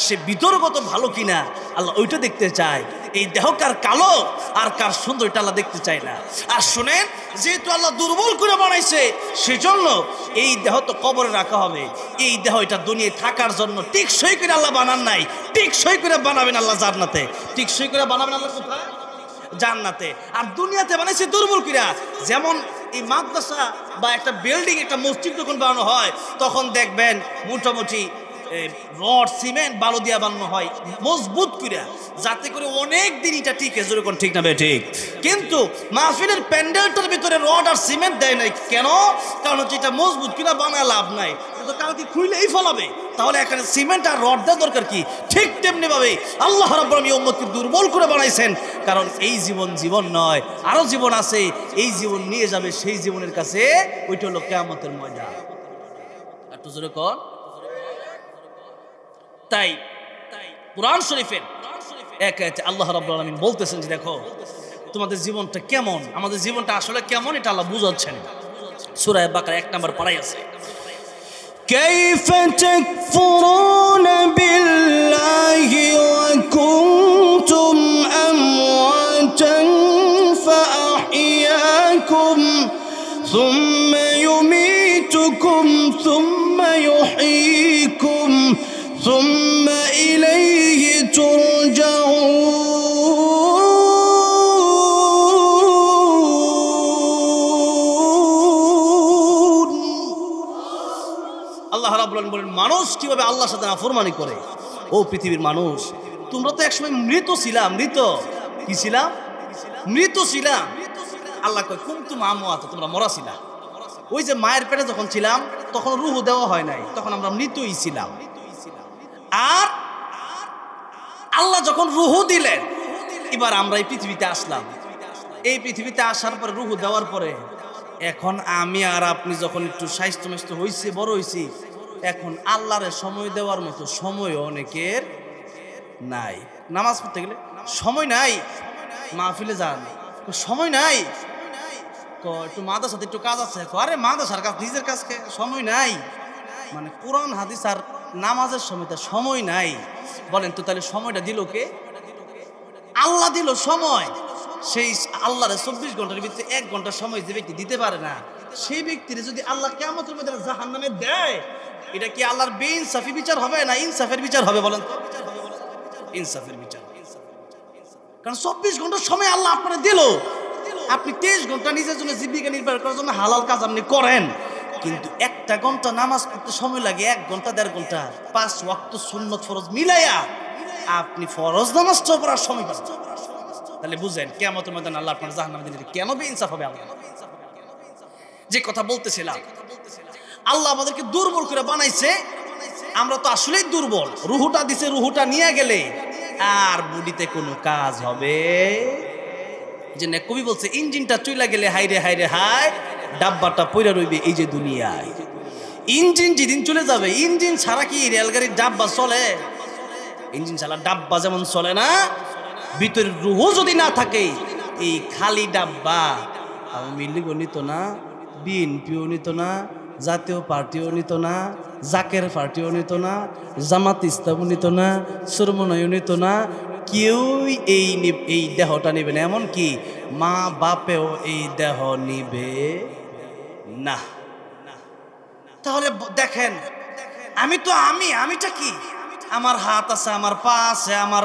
সে বিতর্কত ভালো কিনা আল্লাহ ওইটা দেখতে চায়। এই দেহ কার কালো আর কার সুন্দর এটা আল্লাহ দেখতে চায় না। আর শুনেন, যেহেতু আল্লাহ দুর্বল করে বানাইছে সেজন্য এই দেহ তো কবরে রাখা হবে। এই দেহ এটা দুনিয়ায় থাকার জন্য টিকসই করে আল্লাহ বানান নাই, টিকসই করে বানাবেন আল্লাহ জান্নাতে। টিকসই করে বানাবেন আল্লাহ কোথায়? জান্নাতে। আর দুনিয়াতে বানাইছে দুর্বল করে। যেমন এই মাদ্রাসা বা একটা বিল্ডিং একটা মসজিদ যখন বানানো হয় তখন দেখবেন মোটামুটি রড সিমেন্ট বালু দিয়া বানানো হয় মজবুত করে, যাতে করে অনেক দিন এটা টিকে, যেরকম ঠিক না ভাই ঠিক। কিন্তু মাহফিলের প্যান্ডেলটার ভিতরে রড আর সিমেন্ট দেয় নাই কেন? কারণ হচ্ছে এটা মজবুত কিনা বানায় লাভ নাই, তো কালকে খুইলেই ফলাবে, তাহলে এখানে সিমেন্ট আর রড দেওয়ার দরকার কি? ঠিক তেমনি ভাবে আল্লাহ রাব্বুল আলামিন উম্মতকে দুর্বল করে বানাইছেন, কারণ এই জীবন জীবন নয়, আরো জীবন আছে। এই জীবন নিয়ে যাবে সেই জীবনের কাছে, ওইটা হলো কিয়ামতের ময়দান। একটু জোরে কর। তাই কুরআন শরীফের এক আয়াতে আল্লাহ রাব্বুল আলামিন বলতেছেন যে দেখো তোমাদের জীবনটা কেমন, আমাদের জীবনটা আসলে কেমন এটা আল্লাহ বুঝাচ্ছেন। সূরা বাকারা 1 নম্বর পারায় আছে, কাইফা তাকফুরুনা বিল্লাহি ওয়া কুনতুম আমওয়াতান ফাআহইয়াকুম সুম্মা ইউমীতুকুম সুম্মা ইউহয়ীকুম ثم إليه ترجعون। আল্লাহ রাব্বুল আলামিন বলেন মানুষ কিভাবে আল্লাহর সাথে নাফরমানি করে। ও পৃথিবীর মানুষ, তোমরা তো একসময় মৃত ছিলাম। মৃত কি ছিলাম? মৃত ছিলাম। আল্লাহ কয় কুনতুম আমওয়াত, তোমরা মরা ছিলা। ওই যে মায়ের পেটে যখন ছিলাম তখন রূহ দেওয়া হয় নাই, তখন আমরা মৃতই ছিলাম। আর আল্লাহ যখন রূহ দিলেন এবার আমরা এই পৃথিবীতে আসলাম। এই পৃথিবীতে আসার পরে রূহ দেওয়ার পরে এখন আমি আর আপনি যখন একটু স্বাস্থ্য মেস্ত হয়েছি, বড় হয়েছি, এখন আল্লাহরে সময় দেওয়ার মতো সময় অনেকের নাই। নামাজ পড়তে গেলে সময় নাই, মাহফিলে যান সময় নাই, একটু মাদ্রাসাতে একটু কাজ আছে, আরে মাদ্রাসার কাজ নিজের কাজকে সময় নাই। মানে কোরআন হাদিস আর নামাজের সময়টা সময় নাই। বলেন তো তাহলে সময়টা দিল কে? আল্লাহ দিল সময়। সেই আল্লাহর 24 ঘন্টার ভিতরে 1 ঘন্টা সময় যে ব্যক্তি দিতে পারে না, সেই ব্যক্তির যদি আল্লাহ কিয়ামতের ময়দানে জাহান্নামে দেয়, এটা কি আল্লাহর বেইনসাফি বিচার হবে না ইনসাফের বিচার হবে? বলেন তো। ইনসাফের বিচার। কারণ 24 ঘন্টার সময় আল্লাহ আপনারা দিল, আপনি 23 ঘন্টা নিজের জন্য জীবিকা নির্বাহ করার জন্য হালাল কাজ আপনি করেন, কিন্তু 1 ঘন্টা নামাজ পড়তে সময় লাগে, 1 ঘন্টা 1.5 ঘন্টা 5 ওয়াক্ত সুন্নত ফরজ মিলাইয়া আপনি ফরজ নামাজটা পড়ার সময় পাচ্ছেন। তাহলে বুঝেন কিয়ামতের ময়দানে আল্লাহ আপনার জাহান্নামে দিলে কেন বেইনসাফ হবে? আল্লাহ যে কথা বলতেছিলাম, আল্লাহ আমাদেরকে দুর্বল করে বানাইছে। আমরা তো আসলেই দুর্বল। রুহুটা দিছে, রুহুটা নিয়ে গেলে আর বডিতে কোনো কাজ হবে যে না। কবি বলছে ইঞ্জিনটা চইলা গেলে হাই রে হাই রে হাই, ডাব্বাটা পইরা রইবে এই যে দুনিয়ায়। ইঞ্জিন যেদিন চলে যাবে, ইঞ্জিন ছাড়া কি রেলগাড়ির ডাব্বা চলে? ইঞ্জিন ছাড়া ডাব্বা যেমন চলে না, ভিতরে রুহু যদি না থাকে, এই খালি ডাব্বা আওয়ামী লীগও নিত না, বিএনপিও নিত না, জাতীয় পার্টিও নিত না, জাকের পার্টিও নিত না, জামাত ইসলামও নিত না, সুরমনাইও নিত না, কেউই এই দেহটা নেবে না। এমনকি মা বাপেও এই দেহ নিবে না। তাহলে দেখেন, আমিটা কি? আমার হাত আছে, আমার পা আছে, আমার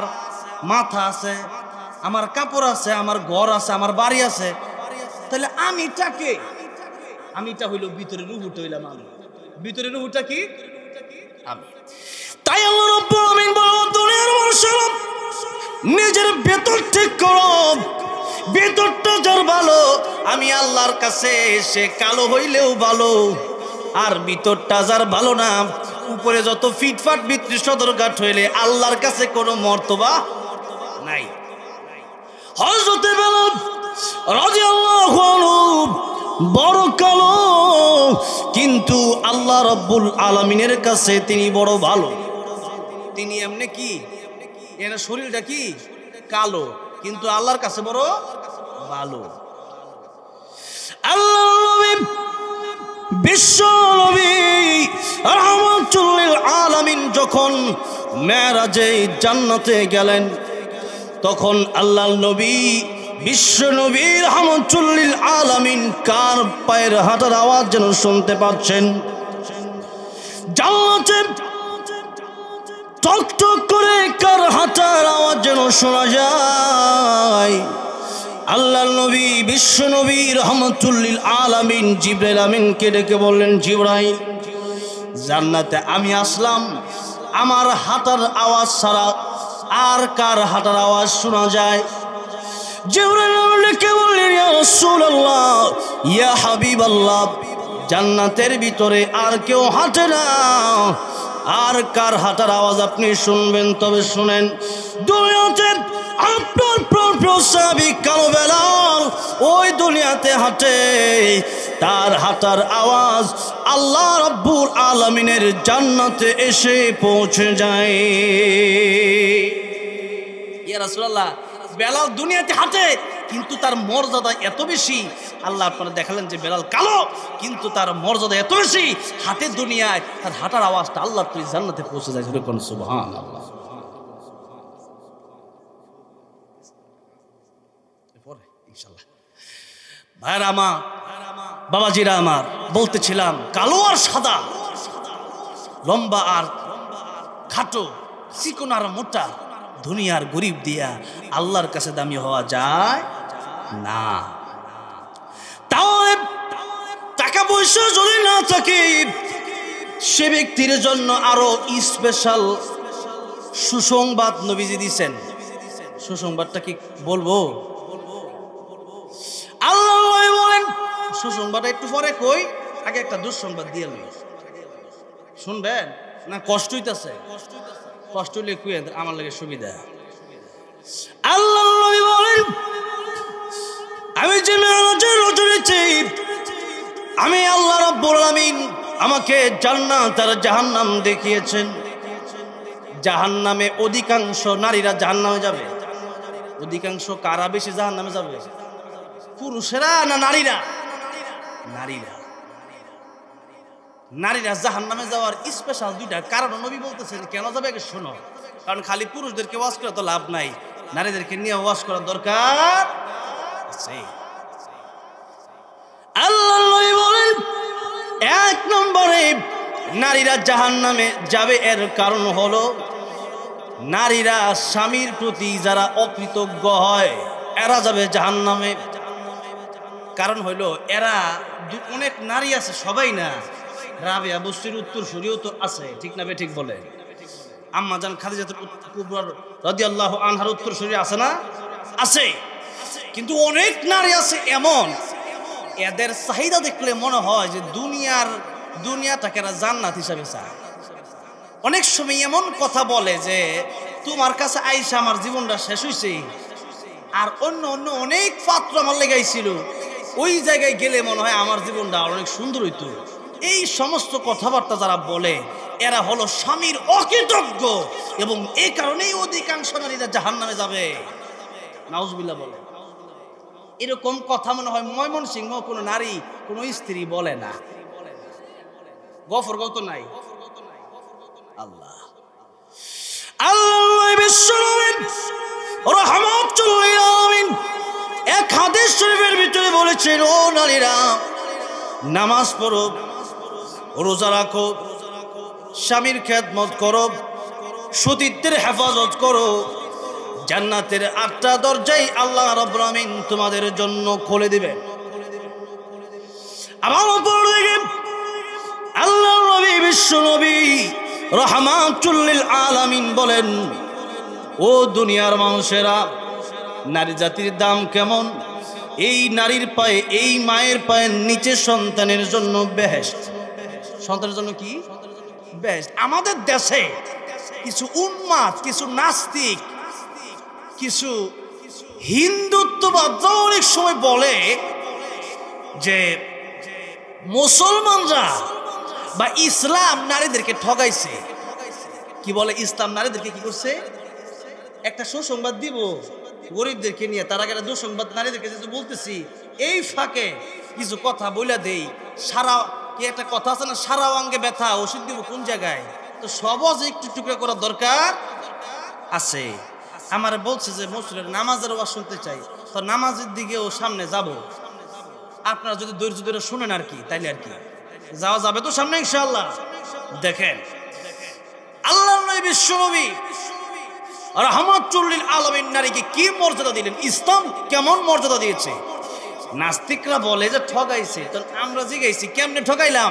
মাথা আছে, আমার কাপড় আছে, আমার ঘর আছে, আমার বাড়ি আছে। তাহলে আমিটা কে? আমিটা হইল ভিতরে রুহুটা, হইলাম আমি। ভিতরে রুহুটা কি? আমি। তাই আল্লাহ রাব্বুল আমিন বলেন, দুনিয়ার মানুষেরা নিজের ভেতর ঠিক করো। ভেতরটা যার ভালো, আমি আল্লাহর কাছে সে কালো হইলেও ভালো। আর ভিতরটা যার ভালো না, উপরে যত ফিটফাট ভিতরে সদরঘাট হইলে আল্লাহর কাছে কোনো মর্তবা নাই। হযরত বেলাল রাদিয়াল্লাহু আনহু বড় কালো, কিন্তু আল্লাহ রাব্বুল আলামিনের কাছে তিনি বড় ভালো। তিনি এমনি কি, এর শরীরটা কি কালো, কিন্তু আল্লাহর কাছে বড় ভালো। আল্লাহ বিশ্ব নবী রাহমাতুল লিল আলামিন যখন মেরাজে জান্নাতে গেলেন, তখন আল্লাহর নবী বিশ্ব নবী রাহমাতুল লিল আলামিন কার পায়ের হাঁটার আওয়াজ যেন শুনতে পাচ্ছেন। জান্নাতে টক টক করে কার হাঁটার আওয়াজ যেন শোনা যায়। আল্লাহর নবী বিশ্ব নবী রাহমাতুল লিল আলামিন জিবরাইল আমিনকে ডেকে বললেন, জিবরাইল, জান্নাতে আমি আসলাম, আমার হাঁটার আওয়াজ ছাড়া আর কার হাঁটার আওয়াজ শোনা যায়? জিবরাইল ডেকে বললেন, ইয়া রাসূলুল্লাহ, ইয়া হাবিবাল্লাহ, জান্নাতের ভিতরে আর কেউ হাঁটে না। আর কার হাঁটার আওয়াজ আপনি শুনবেন? তবে শুনেন, দুনিয়াতে আপনার প্রিয় সাহাবী কালো বেলাল ওই দুনিয়াতে হাঁটে, তার হাঁটার আওয়াজ আল্লাহ রাব্বুল আলামিনের জান্নাতে এসে পৌঁছে যায়। ইয়া রাসূলুল্লাহ, বেলাল দুনিয়াতে হাঁটে, কিন্তু তার মর্যাদা এত বেশি। আল্লাহ আপনারা দেখালেন যে বেলাল কালো, কিন্তু তার মর্যাদা এত বেশি, হাঁটে দুনিয়ায়, তার হাঁটার আওয়াজটা আল্লাহর তুই জান্নাতে পৌঁছে যায়। সুবহানাল্লাহ। ইনশাআল্লাহ ভাইরা আমার, বাবাজিরা আমার, বলতেছিলাম কালো আর সাদা, লম্বা আর খাটো, চিকন আর মোটা, দুনিয়ার গরিব দিয়া আল্লাহর কাছে দামি হওয়া যায় না। তাহলে টাকা পয়সা যদি না থাকে, সে ব্যক্তির জন্য আরো স্পেশাল সুসংবাদ নবীজি দিয়েছেন। সুসংবাদটা কি বলবো? আল্লাহ বলেন, সুসংবাদ একটু পরে কই, আগে একটা দুঃসংবাদ দিয়ে লই। শুনবেন না? কষ্ট হইতেছে? কষ্ট হইলে কুয়ে আমার লাগে সুবিধা। আল্লাহ নবী বলেন, আমি যে মেরাজের রজনীতে আমি আল্লাহ রাব্বুল আলামিন আমাকে জান্নাত আর জাহান্নাম দেখিয়েছেন। জাহান্নামে অধিকাংশ নারীরা জাহান্নামে যাবে। অধিকাংশ কারা বেশি জাহান্নামে যাবে? পুরুষেরা না নারীরা? নারীরা। নারীরা জাহান্নামে যাওয়ার স্পেশাল দুইটা কারণ নবী বলতেছেন। কেন যাবে আগে শোনো। কারণ খালি পুরুষদেরকে ওয়াজ করে তো লাভ নাই, নারীদেরকে নিয়ে ওয়াজ করার দরকার আছে। আল্লাহ নবী বলেন, এক নম্বরে নারীরা জাহান্নামে যাবে, এর কারণ হলো নারীরা স্বামীর প্রতি যারা অকৃতজ্ঞ হয়, এরা যাবে জাহান্নামে। কারণ হইল এরা অনেক নারী আছে, সবাই না, রাবেয়া বস্তির উত্তর শরীয়ও তো আছে, ঠিক না? ঠিক বলে আম্মা জান খাদিজাতুল কুবরা রাদিয়াল্লাহু আনহার উত্তরসূরি আছে না? আছে। কিন্তু অনেক নারী আছে এমন, এদের চাহিদা দেখলে মনে হয় যে দুনিয়াটাকে এরা জান্নাত হিসাবে চায়। অনেক সময় এমন কথা বলে যে তোমার কাছে আইসা আমার জীবনটা শেষ হয়েছে, আর অন্য অন্য অনেক পাত্র আমার লেগাইছিল, ওই জায়গায় গেলে মনে হয় আমার জীবনটা অনেক সুন্দর হইতো। এই সমস্ত কথাবার্তা যারা বলে এরা হলো স্বামীর অকৃতজ্ঞ, এবং এই কারণেই অধিকাংশ নারীরা জাহান্নামে যাবে। নাউজুবিল্লাহ বলে। এরকম কথা মনে হয় ময়মনসিংহ কোনো নারী কোনো স্ত্রী বলে না। গফরগাঁও তো নাই। আল্লাহ আল্লাহ বিশ্বনবী রাহমাতুল লিল আলামিন এক হাদিস শরীফের ভিতরে বলেছেন, ও নারীরা নামাজ পড়ো, রোজা রাখো, স্বামীর খেদমত করো, সতীত্বের হেফাজত করো, জান্নাতের 8টা দরজাই আল্লাহ রাব্বুল আমিন তোমাদের জন্য খুলে দিবেন। আমার উপর দিকে আল্লাহর নবী বিশ্বনবী রাহমাতুল লিল আলামিন বলেন, ও দুনিয়ার মানুষেরা, নারী জাতির দাম কেমন? এই নারীর পায়ে, এই মায়ের পায়ের নিচে সন্তানের জন্য বেহেশত। সন্তানের জন্য কি? বেহেশত। আমাদের দেশে কিছু উন্মাদ, কিছু নাস্তিক, কিছু হিন্দুত্ববাদ অনেক সময় বলে যে মুসলমানরা বা ইসলাম নারীদেরকে ঠগাইছে। কি বলে? ইসলাম নারীদেরকে কি করছে? একটা সুসংবাদ দিব গরিবদেরকে নিয়ে, তার আগে দুঃসংবাদ নারীদেরকে যেহেতু বলতেছি, এই ফাঁকে কিছু কথা বলে দেই। সারা কি একটা কথা আছে না, সারা অঙ্গে ব্যথা, ওষুধ দিব কোন জায়গায়? তো সবজ একটু টুকরা করার দরকার আছে। আমার বলছে যে মুসলিম নামাজের ওয়াজ শুনতে চাই, তো নামাজের দিকেও সামনে যাব। আপনারা যদি ধৈর্য ধরে শুনেন আর কি, তাইলে আর কি যাওয়া যাবে তো সামনে ইনশাআল্লাহ। দেখেন আল্লাহর নবী বিশ্বনবী রাহমাতুল লিল আলামিন নারীকে কি মর্যাদা দিলেন, ইসলাম কেমন মর্যাদা দিয়েছে। নাস্তিকরা বলে যে ঠগাইছে, তো আমরা জিজ্ঞাসি কেমনে ঠগাইলাম?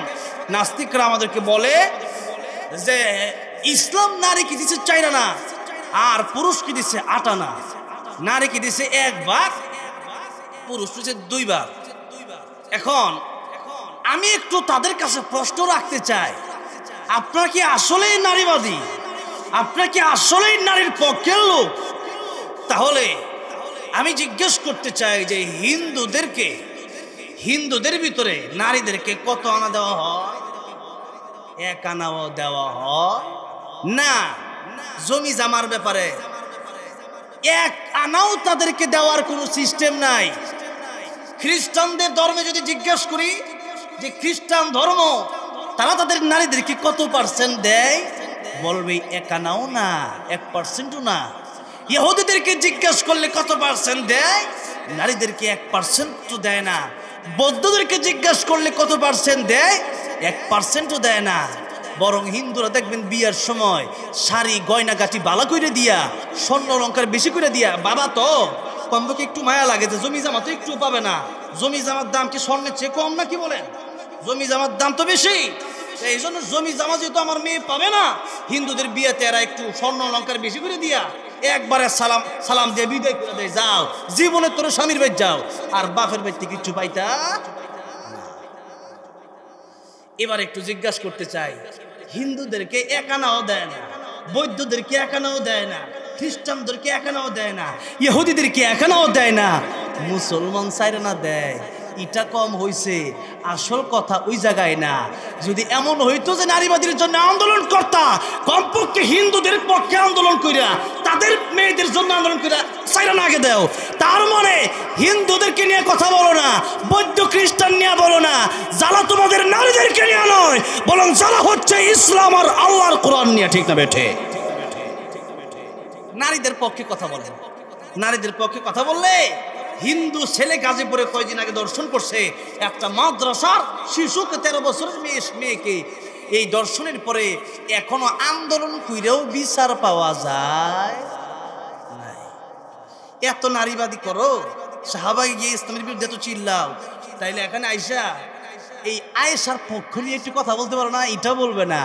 নাস্তিকরা আমাদেরকে বলে যে ইসলাম নারীকে দিচ্ছে 4 আনা আর পুরুষকে দিচ্ছে 8 আনা। নারীকে দিচ্ছে 1 বার, পুরুষ দিচ্ছে 2 বার। এখন আমি একটু তাদের কাছে প্রশ্ন রাখতে চাই, আপনারা কি আসলেই নারীবাদী? আপনারা কি আসলেই নারীর পক্ষের লোক? তাহলে আমি জিজ্ঞেস করতে চাই যে হিন্দুদের ভিতরে নারীদেরকে কত আনা দেওয়া হয়? 1 আনাও দেওয়া হয় না। জমি জামার ব্যাপারে 1 আনাও তাদেরকে দেওয়ার কোনো সিস্টেম নাই। খ্রিস্টানদের ধর্মে যদি জিজ্ঞেস করি যে খ্রিস্টান ধর্ম, তারা তাদের নারীদেরকে কত পার্সেন্ট দেয়? বলবে 1 আনাও না, 1% না। ইহুদিদেরকে জিজ্ঞেস করলে কত পার্সেন্ট দেয়? নারীদেরকে 1% তো দেয় না। বৌদ্ধদেরকে জিজ্ঞেস করলে কত পার্সেন্ট দেয়? 1% দেয় না। বরং হিন্দুরা দেখবেন বিয়ের সময় শাড়ি গয়নাগাটি বালা করে দিয়া, স্বর্ণ অলংকার বেশি করে দিয়া। বাবা তো কমপক্ষে একটু মায়া লাগে যে জমি জামা তো একটু পাবে না। জমি জামার দাম কি স্বর্ণের চেয়ে কম না? কি বলেন? জমি জামার দাম তো বেশি। এই জন্য জমি জামা যেহেতু আমার মেয়ে পাবে না, হিন্দুদের বিয়েতে এরা একটু স্বর্ণ অলংকার বেশি করে দিয়া একবারে সালাম দিয়ে বিদায় করে দেয়, যাও জীবনে তোর স্বামীর বাড়ি যাও, আর বাপের বাড়িতে কিচ্ছু পাইতা। এবার একটু জিজ্ঞাসা করতে চাই, হিন্দুদেরকে 1 আনাও দেয় না, বৌদ্ধদেরকে 1 আনাও দেয় না, খ্রিস্টানদেরকে 1 আনাও দেয় না, ইহুদিদেরকে 1 আনাও দেয় না, মুসলমান 4 আনা দেয়। এটা কম হইছে। আসল কথা ওই জায়গায় না। যদি এমন হইতো যে নারীবাদীর জন্য আন্দোলন করতা, কমপক্ষে হিন্দুদের পক্ষে আন্দোলন কইরা, তাদের মেয়েদের জন্য আন্দোলন কইরা 4 আনা আগে দাও। তার মানে হিন্দুদেরকে নিয়ে কথা বলো না, বৌদ্ধ খ্রিস্টান নিয়ে বলো না, জ্বালা তোমাদের নারীদেরকে নিয়ে নয়, বরং জ্বালা হচ্ছে ইসলাম আর আল্লাহর কোরআন নিয়ে। ঠিক না বেঠে? নারীদের পক্ষে কথা বলেন। নারীদের পক্ষে কথা বললে হিন্দু ছেলে গাজীপুরে কয়েকদিন আগে দর্শন করছে, একটা মাদ্রাসার শিশুকে 13 বছরের মেয়েকে এই দর্শনের পরে এখনো আন্দোলন কইরেও বিচার পাওয়া যায় নাই। এত নারীবাদী করো, সাহাবায়ে গিয়ে ইসলামের বিরুদ্ধে তো চিল্লাও, তাইলে এখানে আইসা এই আয়েশার পক্ষ নিয়ে একটু কথা বলতে পারো না? এটা বলবে না,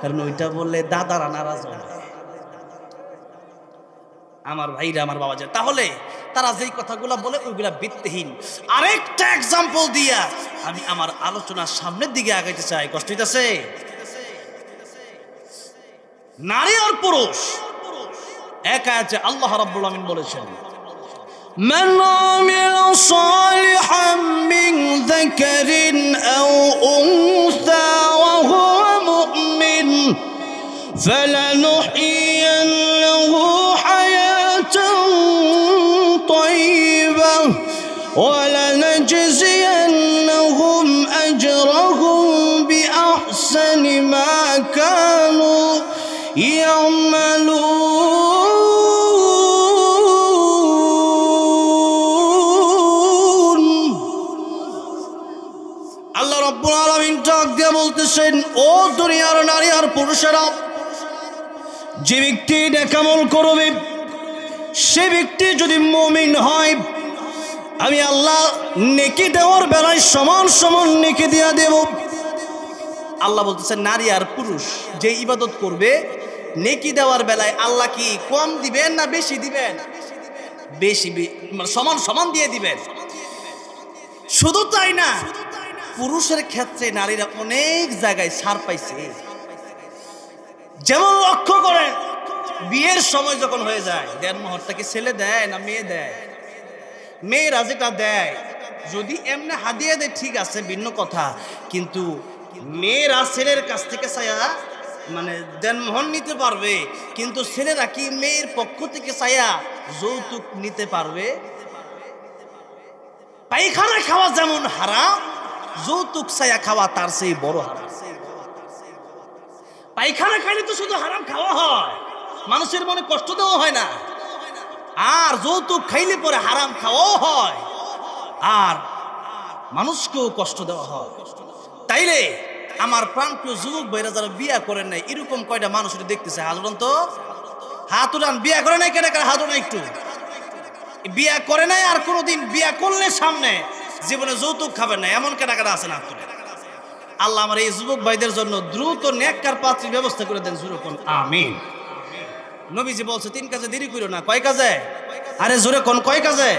কারণ ওইটা বললে দাদারা নারাজ হবে। আমার ভাইরা, আমার বাবা যায়, তাহলে তারা যেই কথাগুলো বলে ওইগুলা ভিত্তিহীন। আরেকটা এক্সাম্পল দিয়া আমি আমার আলোচনার সামনের দিকে আগাইতে চাই। কষ্ট হইতেছে? নারী আর পুরুষ এক আয়াতে আল্লাহ রাব্বুল আমিন বলেছেন, من عمل صالحا من ذكر أو أنثى وهو مؤمن فلنحيينه حياة طيبة ولنجزينهم أجرهم بأحسن ما كانوا يعملون। আল্লাহ রাব্বুল আলামিন ডাক দিয়ে বলতেছেন, ও দুনিয়ার নারী আর পুরুষেরা, যে ব্যক্তি নেকামল করবে সে ব্যক্তি যদি মুমিন হয়, আমি আল্লাহ নেকি দেওয়ার বেলায় সমান সমান নেকি দিয়া দেব। আল্লাহ বলতেছেন নারী আর পুরুষ যে ইবাদত করবে নেকি দেওয়ার বেলায় আল্লাহ কি কম দিবেন না বেশি দিবেন? বেশি, মানে সমান সমান দিয়ে দিবেন। শুধু তাই না, পুরুষের ক্ষেত্রে নারীরা অনেক জায়গায় ছাড় পাইছে। যেমন লক্ষ্য করেন, বিয়ের সময় যখন হয়ে যায়, দেনমোহরটা কি ছেলে দেয় না মেয়ে দেয়? মেয়েরা যেটা দেয়, যদি এমনি হাদিয়া দেয় ঠিক আছে, ভিন্ন কথা, কিন্তু মেয়েরা ছেলের কাছ থেকে চাইয়া মানে দেনমোহর নিতে পারবে, কিন্তু ছেলেরা কি মেয়ের পক্ষ থেকে চাইয়া যৌতুক নিতে পারবে? পায়খানা খাওয়া যেমন হারাম, যৌতুক চাইয়া খাওয়া তার সেই বড় হারাম। পায়খানা খাইলে তো শুধু হারাম খাওয়া হয়, মানুষের মনে কষ্ট দেওয়া হয় না। আর যৌতুক খাইলে পরে হারাম খাওয়াও হয় আর মানুষকেও কষ্ট দেওয়া হয়। তাইলে আমার প্রাণপ্রিয় যুবক ভাইরা যারা বিয়া করেন নাই, এরকম কয়টা মানুষ দেখতেছে, হাত উঠান তো, হাত উঠান। বিয়া করে নাই কেন? হাত উঠান একটু। বিয়া করে নাই আর কোনোদিন বিয়া করলে সামনে জীবনে যৌতুক খাবেন না, এমন কেনাকাটা আছে না? আল্লাহ আমার এই যুবক ভাইদের জন্য দ্রুত নেককার পাত্রীর ব্যবস্থা করে দেন। জোরে কোন আমিন। নবীজি বলছে 3 কাজে দেরি করো না। কয় কাজে? আরে জোরে কোন কয় কাজে?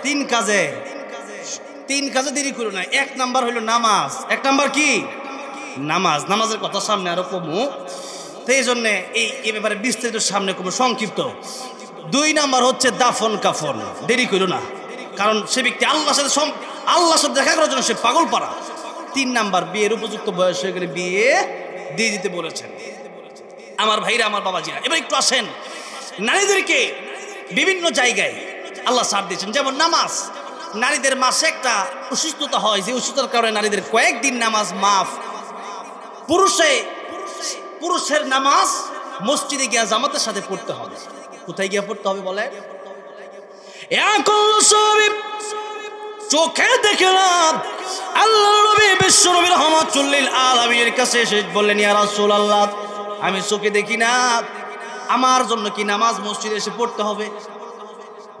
3 কাজে। 3 কাজে দেরি করো না। 1 নাম্বার হলো নামাজ। 1 নাম্বার কি? নামাজ। নামাজের কথা সামনে আরো কমু, তো এই জন্য এই ব্যাপারে বিস্তারিত সামনে কমু, সংক্ষিপ্ত। 2 নাম্বার হচ্ছে দাফন কাফন, দেরি করো না, কারণ সে ব্যক্তি আল্লাহর সাথে দেখা করার জন্য সে পাগল পারা। 3 নাম্বার বিয়ের উপযুক্ত বয়স হয়ে গেলে বিয়ে দিয়ে দিতে বলেছেন। আমার ভাইরা, আমার বাবাজিরা, এবার একটু আসেন, নারীদেরকে বিভিন্ন জায়গায় আল্লাহ ছাড় দিয়েছেন। যেমন নামাজ, নারীদের মাসে একটা অসুস্থতা হয়, যে অসুস্থতার কারণে নারীদের কয়েকদিন নামাজ মাফ। পুরুষের নামাজ মসজিদে গিয়া জামাতের সাথে পড়তে হবে। কোথায় গিয়া পড়তে হবে বলে? চোখে দেখলাম আল্লাহ নবী বিশ্ব নবী রাহমাতুল লিল আলামিনের কাছে এসে বললেন, ইয়া রাসূলুল্লাহ, আমি চোখে দেখি না, আমার জন্য কি নামাজ মসজিদে এসে পড়তে হবে?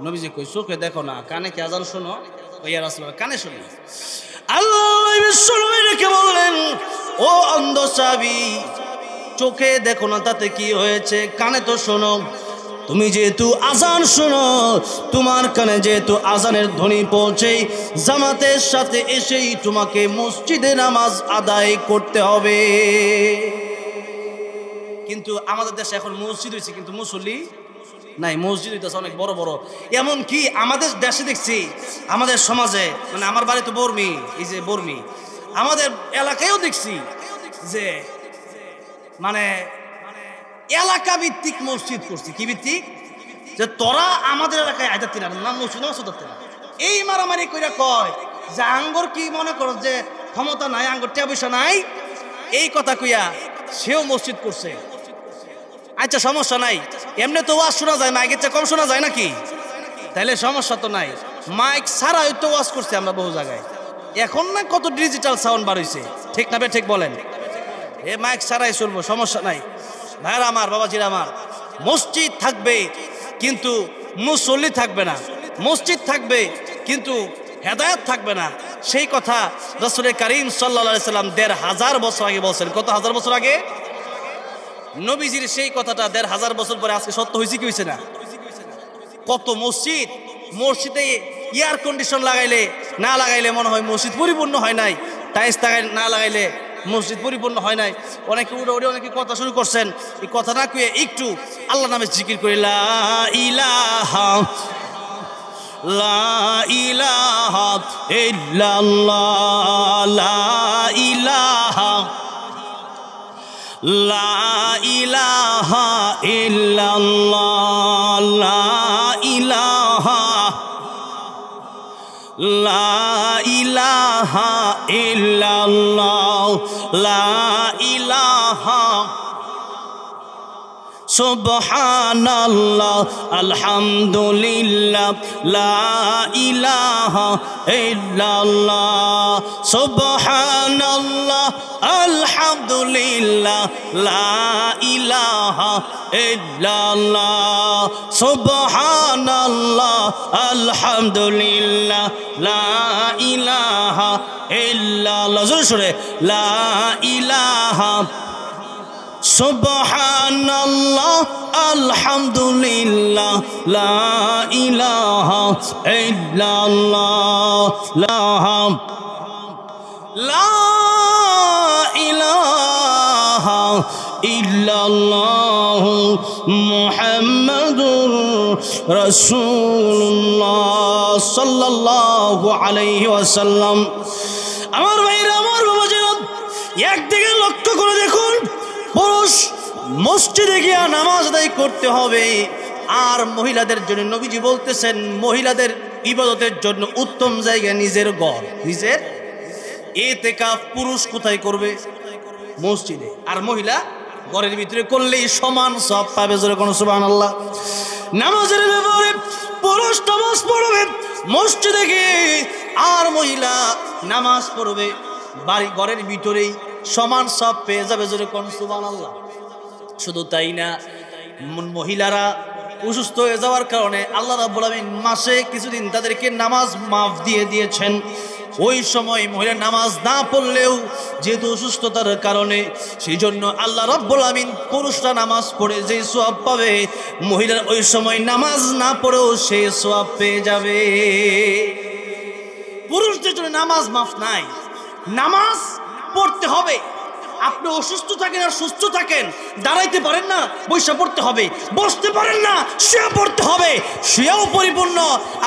নবীজি কই, চোখে দেখো না, কানে কি আজান শোনো? ইয়া রাসূলুল্লাহ, কানে শুনি। আল্লাহ নবী বিশ্ব নবী রেখে বললেন, ও অন্ধ সাহাবী, চোখে দেখো না তাতে কি হয়েছে? কানে তো শোনো। তুমি যেহেতু আজান শোনো, তোমার কানে যেহেতু আজানের ধ্বনি পৌঁছে, জামাতের সাথে এসেই তোমাকে মসজিদে নামাজ আদায় করতে হবে। কিন্তু আমাদের দেশে এখন মসজিদ হয়েছে, কিন্তু মুসল্লি নাই। মসজিদ হইতেছে অনেক বড় বড়। এমন কি আমাদের দেশে দেখছি, আমাদের সমাজে, মানে আমার বাড়ি তো বর্মি, এই যে বর্মি, আমাদের এলাকায়ও দেখছি যে মানে এলাকা ভিত্তিক মসজিদ করছে। কি ভিত্তিক? যে তোরা আমাদের এলাকায় আইতাতি না, না মসজিদ নামাজ পড়তে না। এই মারামারি কইরা কয় যে আঙ্গর কি মনে করো যে ক্ষমতা নাই, আঙ্গর টিয়া পয়সা নাই, এই কথা কইয়া সেও মসজিদ করছে। আচ্ছা সমস্যা নাই, এমনি তো ওয়াজ শোনা যায়, মাইকের চেয়ে কম শোনা যায় নাকি? তাইলে সমস্যা তো নাই। মাইক ছাড়া তো ওয়াজ করছি আমরা বহু জায়গায়। এখন না কত ডিজিটাল সাউন্ড বার হইছে, ঠিক না? ঠিক বলেন। এ মাইক ছাড়াই চলবো, সমস্যা নাই। ভাইরা আমার, বাবাজিরা আমার, মসজিদ থাকবে কিন্তু মুসল্লি থাকবে না, মসজিদ থাকবে কিন্তু হেদায়েত থাকবে না। সেই কথা রাসূল কারীম সাল্লাল্লাহু আলাইহি সাল্লাম ১৫০০ বছর আগে বলছেন। কত হাজার বছর আগে? নবীজির সেই কথাটা ১৫০০ বছর পরে আজকে সত্য হয়েছে কি হয়েছে না? কত মসজিদ, মসজিদে এয়ার কন্ডিশন লাগাইলে না লাগাইলে মনে হয় মসজিদ পরিপূর্ণ হয় নাই, টাইলস না লাগাইলে মসজিদ পরিপূর্ণ হয় নাই। অনেকে উড়ে উড়ে অনেকে কথা শুরু করছেন, এই কথা না কয়ে একটু আল্লাহ নামে জিকির করি, লা ইলাহা লা ইলাহা ইল্লাল্লাহ, লা ইলাহা লা ইলাহা ইল্লাল্লাহ, লা ইলাহা লা ইলাহা ইল্লাল্লাহ, লা ইলাহা সুবহানাল্লাহ আলহামদুলিল্লাহ, লা ইলাহা ইল্লাল্লাহ, সুবহানাল্লাহ আলহামদুলিল্লাহ, লা ইলাহা ইল্লাল্লাহ, সুবহানাল্লাহ আলহামদুলিল্লাহ, লা ইলাহা ইল্লাল্লাহ, জোরে জোরে, লা ইলাহা সুবহানাল্লাহ আলহামদুলিল্লাহ, লা ইলাহা ইল্লাল্লাহ, লা ইলাহা ইল্লাল্লাহ মুহাম্মাদুর রাসূলুল্লাহ সাল্লাল্লাহু আলাইহি ওয়াসাল্লাম। আমার ভাইরা, আমার বাবাজিরা, একদিকে লক্ষ্য করে দেখুন, পুরুষ মসজিদে গিয়া নামাজ আদায় করতে হবে, আর মহিলাদের জন্য নবীজি বলতেছেন মহিলাদের ইবাদতের জন্য উত্তম জায়গা নিজের ঘর, নিজের ইতিকাফ পুরুষ কোথায় করবে? মসজিদে, আর মহিলা ঘরের ভিতরে করলেই সমান সব পাবে। জোরে কোন সুবহানাল্লাহ। নামাজের ব্যাপারে পুরুষ নামাজ পড়বে মসজিদে গিয়ে, আর মহিলা নামাজ পড়বে বাড়ি ঘরের ভিতরেই, সমান সব পেয়ে যাবে। জোরে কোন সুবহানাল্লাহ। শুধু তাই না, মহিলারা অসুস্থ হয়ে যাওয়ার কারণে আল্লাহ রাব্বুল আমিন মাসে কিছুদিন তাদেরকে নামাজ মাফ দিয়ে দিয়েছেন। ওই সময় মহিলা নামাজ না পড়লেও যেহেতু অসুস্থতার কারণে, সেই জন্য আল্লাহ রাব্বুল আমিন পুরুষরা নামাজ পড়ে যে সওয়াব পাবে, মহিলার ওই সময় নামাজ না পড়েও সেই সওয়াব পেয়ে যাবে। পুরুষদের জন্য নামাজ মাফ নাই, নামাজ পড়তে হবে। আপনি অসুস্থ থাকেন আর সুস্থ থাকেন, দাঁড়াইতে পারেন না, বসে পড়তে হবে, বসতে পারেন না, শুয়ে পড়তে হবে, শুয়েও পরিপূর্ণ।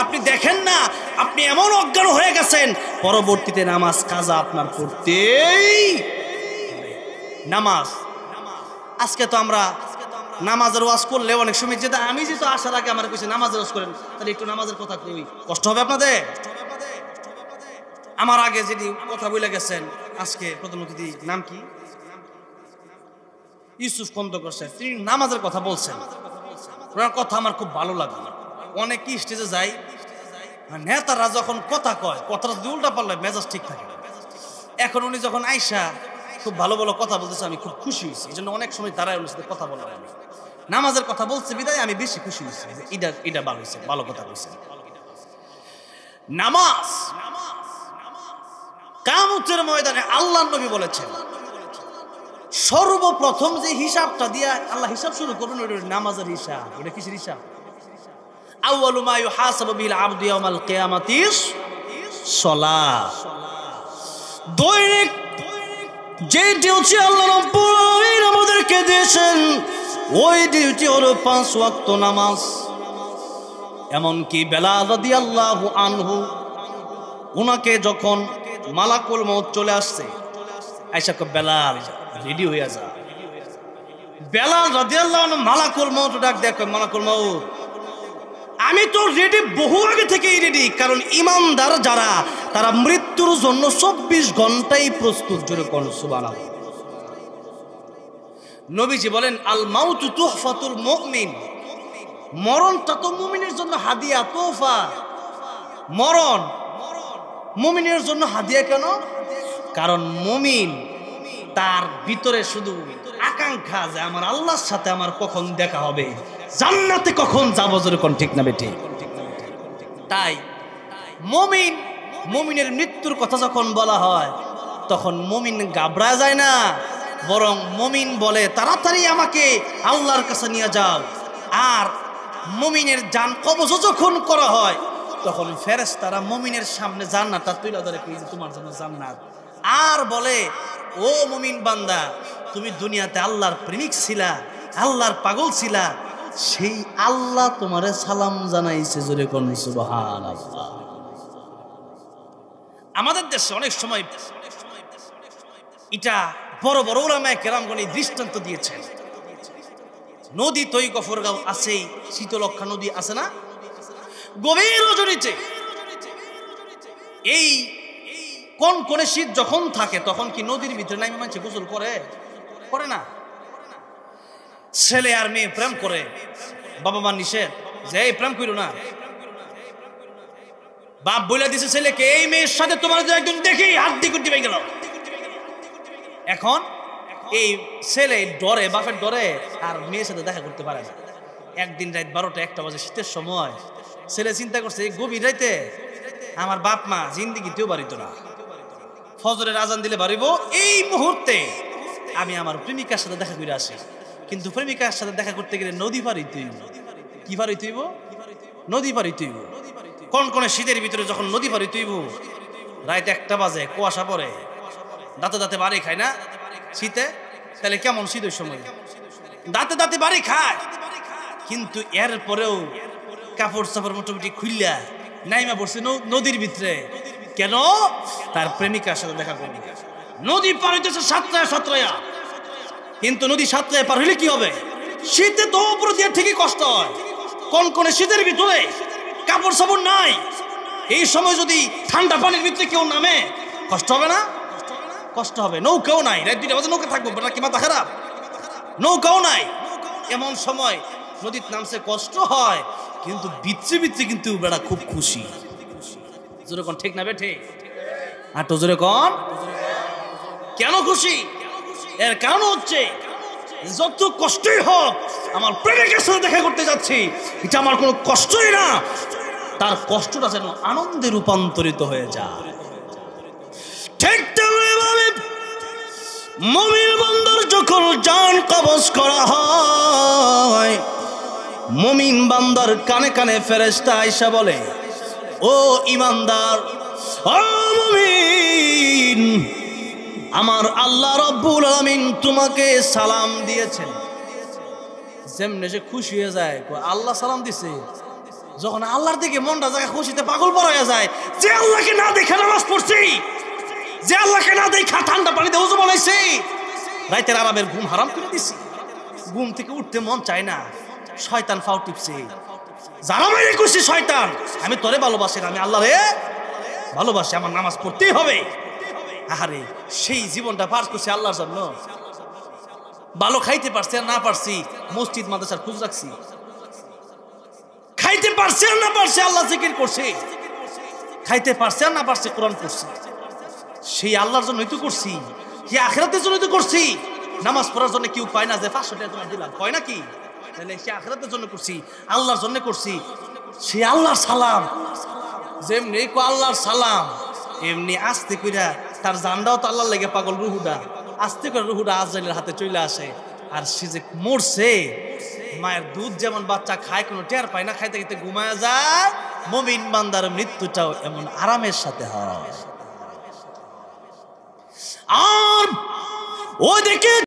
আপনি দেখেন না, আপনি এমন অজ্ঞান হয়ে গেছেন, পরবর্তীতে নামাজ কাজা আপনার পড়তেই নামাজ। আজকে তো আমরা নামাজের ওয়াজ করলে অনেক সময় যেটা, আমি যেহেতু আসার আগে আমার কাছে নামাজের ওয়াজ করেন, তাহলে একটু নামাজের কথা কই, কষ্ট হবে আপনাদের। আমার আগে যেটি কথা বলে গেছেন, আজকে প্রধান অতিথি নাম কি, ইউসুফ খন্দকার সাহেব, তিনি নামাজের কথা বলছেন। ওনার কথা আমার খুব ভালো লাগে। অনেক কি স্টেজে যাই, নেতারা যখন কথা কয়, কথাটা যদি উল্টা পারলে মেজাজ ঠিক থাকে। এখন উনি যখন আইসা খুব ভালো ভালো কথা বলতেছে, আমি খুব খুশি হয়েছি। এই জন্য অনেক সময় দাঁড়ায় ওনার সাথে কথা বললাম। আমি নামাজের কথা বলছি বিদায় আমি বেশি খুশি হয়েছি। এটা ভালো হয়েছে, ভালো কথা বলছে। নামাজ কিয়ামতের ময়দানে আল্লাহর নবী বলেছেন, সর্বপ্রথম যে হিসাবটা দিয়া আল্লাহ হিসাব শুরু করবেন, ওটা নামাজের হিসাব। ওটা কিসের হিসাব? আউয়ালু মা ইউহাসাবু বিল আবদু ইয়াউমাল কিয়ামাতিস সালাত। দৈনিক যে ডিউটি আল্লাহ রাব্বুল আলামিন আমাদেরকে দিয়েছেন, ওই ডিউটি হলো 5 ওয়াক্ত নামাজ। এমনকি বেলাল রাদিয়াল্লাহু আনহু, উনাকে যখন মালাকুল মউত চলে আসছে, আয়েশা কয় বেলাল রেডি হয়ে যা। বেলাল রাদিয়াল্লাহু আনহু মালাকুল মউত ডাক দেখে, মালাকুল মউত আমি তো রেডি, বহু আগে থেকেই রেডি, কারণ ইমানদার যারা তারা মৃত্যুর জন্য 24 ঘন্টাই প্রস্তুত। জোরে কোন সুবহানাল্লাহ। নবীজি বলেন, আল মাউতু তুহফাতুল মুমিন, মরণটা তো মুমিনের জন্য হাদিয়া, তোহফা। মরণ মুমিনের জন্য হাদিয়া কেন? কারণ মুমিন তার ভিতরে শুধু আকাঙ্ক্ষা যে আমার আল্লাহর সাথে আমার কখন দেখা হবে, জান্নাতে কখন যাব। জোরে কোন ঠিক না বেঠিক? তাই মুমিনের মৃত্যুর কথা যখন বলা হয়, তখন মুমিন ঘাবড়া যায় না, বরং মুমিন বলে তাড়াতাড়ি আমাকে আল্লাহর কাছে নিয়ে যাও। আর মুমিনের জান কবজ যখন করা হয় তখন ফেরেশতারা মুমিনের সামনে জান্নাতটা তুলে ধরে, এই যে তোমার জন্য জান্নাত। আর বলে, ও মুমিন বান্দা, তুমি দুনিয়াতে আল্লাহর প্রেমিক ছিলা, আল্লাহর পাগল ছিলা, সেই আল্লাহ তোমারে সালাম জানাইছে। জোরে কোন সুবহানাল্লাহ। আমাদের দেশে অনেক সময় এটা বড় বড় উলামায়ে কেরামগণ এই দৃষ্টান্ত দিয়েছেন। নদী তৈ গফরগাঁও আছেই, শীতলক্ষা নদী আছে না, গভীর রজনীতে এই কনকনে শীত যখন থাকে তখন কি নদীর ভিতরে নাইমা মানুষ গোসল করে? করে না। ছেলে আর মেয়ে প্রেম করে, বাবা মা নিষেধ যে এই প্রেম করো না। বাপ বলে দিছে ছেলেকে, এই মেয়ের সাথে তোমার একজন দেখি হাত দিয়ে কুটি পেয়ে গেল। এখন এই ছেলে ডরে, বাপের ডরে আর মেয়ের সাথে দেখা করতে পারে না। একদিন রাত 12টা-1টা বাজে, শীতের সময়, ছেলে চিন্তা করছে এই গভীর রাইতে আমার বাপ মা জিন্দিগিতেও বাড়িত না, ফজরের আজান দিলে বাড়িব, এই মুহূর্তে আমি আমার প্রেমিকার সাথে দেখা করে আসি। কিন্তু প্রেমিকার সাথে দেখা করতে গেলে নদী পার হইতে হইব। কি পার হইতে হইব? নদী পার হইতে হইব। কনকনে শীতের ভিতরে যখন নদী পার হইতে হইব, রাত 1টা বাজে, কুয়াশা পড়ে, দাঁতে দাঁতে বাড়ি খায় না শীতে, তাহলে কেমন শীত ওই সময়? দাঁতে দাঁতে বাড়ি খায়, কিন্তু এরপরেও কাপড় চাপড় মোটামুটি খুললা নাইমা পড়ছে নদীর ভিতরে। কেন? তার প্রেমিকার সাথে দেখা করবে। নদী পার হইতেছে সাতরায়া, কিন্তু নদী সাতরায়া পার হইলে কি হবে? শীতে তো উপর দিয়ে ঠিকই কষ্ট হয়, কনকনে শীতের ভিতরে কাপড় চাপড় নাই, এই সময় যদি ঠান্ডা পানির ভিতরে কেউ নামে কষ্ট হবে না? কষ্ট হবে। নৌকাও নাই, রাত 2টা বাজে নৌকা থাকবো না কি মাথা খারাপ? নৌকাও নাই, এমন সময় নদীতে নামছে, কষ্ট হয়, কিন্তু বিচ্ছি কিন্তু বেড়া খুব খুশি। জোরে কোন ঠিক না বেঠে? আর তো জোরে কোন। কেন খুশি? এর কারণ হচ্ছে যত কষ্টই হোক আমার প্রেমিকের সাথে দেখা করতে যাচ্ছি, এটা আমার কোনো কষ্টই না, তার কষ্টটা যেন আনন্দে রূপান্তরিত হয়ে যায়। ঠিক তেমনিভাবে মুমিন বান্দার যখন জান কবজ করা হয়, মুমিন বান্দার কানে কানে ফেরেশতা আয়েশা বলে, ও ঈমানদার, ও মুমিন, আমার আল্লাহ রাব্বুল আলামিন তোমাকে সালাম দিয়েছেন। যেমনে সে খুশি হয়ে যায়, আল্লাহ সালাম দিছে। যখন আল্লাহর দিকে মনটা জায়গা খুশিতে পাগল পড়া হয়ে যায়, যে আল্লাহকে না দেখে নামাজ পড়ছি, যে আল্লাহকে না দেখা ঠান্ডা পানিতে ওযু বানাইছি, রাতের আরামের ঘুম হারাম করে দিছি, ঘুম থেকে উঠতে মন চায় না, শয়তান ফাও টিপছে, যারা মেরে খুশি শয়তান, আমি তোরে ভালোবাসি, আমি আল্লাহরে ভালোবাসি, আমার নামাজ পড়তেই হবে। আহারে, সেই জীবনটা পার করছি আল্লাহর জন্য। ভালো খাইতে পারছি আর না পারছি, মসজিদ মাদ্রাসার খোঁজ রাখছি, খাইতে পারছি আর না পারছি আল্লাহ জিকির করছি, খাইতে পারছি আর না পারছি কোরআন পড়ছি, সেই আল্লাহর জন্যই তো করছি, কি আখিরাতের জন্যই তো করছি। নামাজ পড়ার জন্য কেউ পায় না যে 500 টাকা তোমার দিলাম, কয় নাকি? তাহলে সে আখিরাতের জন্য করছি, আল্লাহর জন্য করছি। সে আল্লাহর সালাম, যেমনি কো আল্লাহর সালাম, এমনি আস্তে কইরা তার জানটাও তো আল্লাহর লেগে পাগল, রুহুটা আস্তে করে রুহুটা আজরাইলের হাতে চলে আসে। আর সে যে মরছে, মায়ের দুধ যেমন বাচ্চা খায়, কোনো টের পায় না, খাইতে খাইতে ঘুমায় যায়, মুমিন বান্দার মৃত্যুটাও এমন আরামের সাথে হয়। আর ওদিকে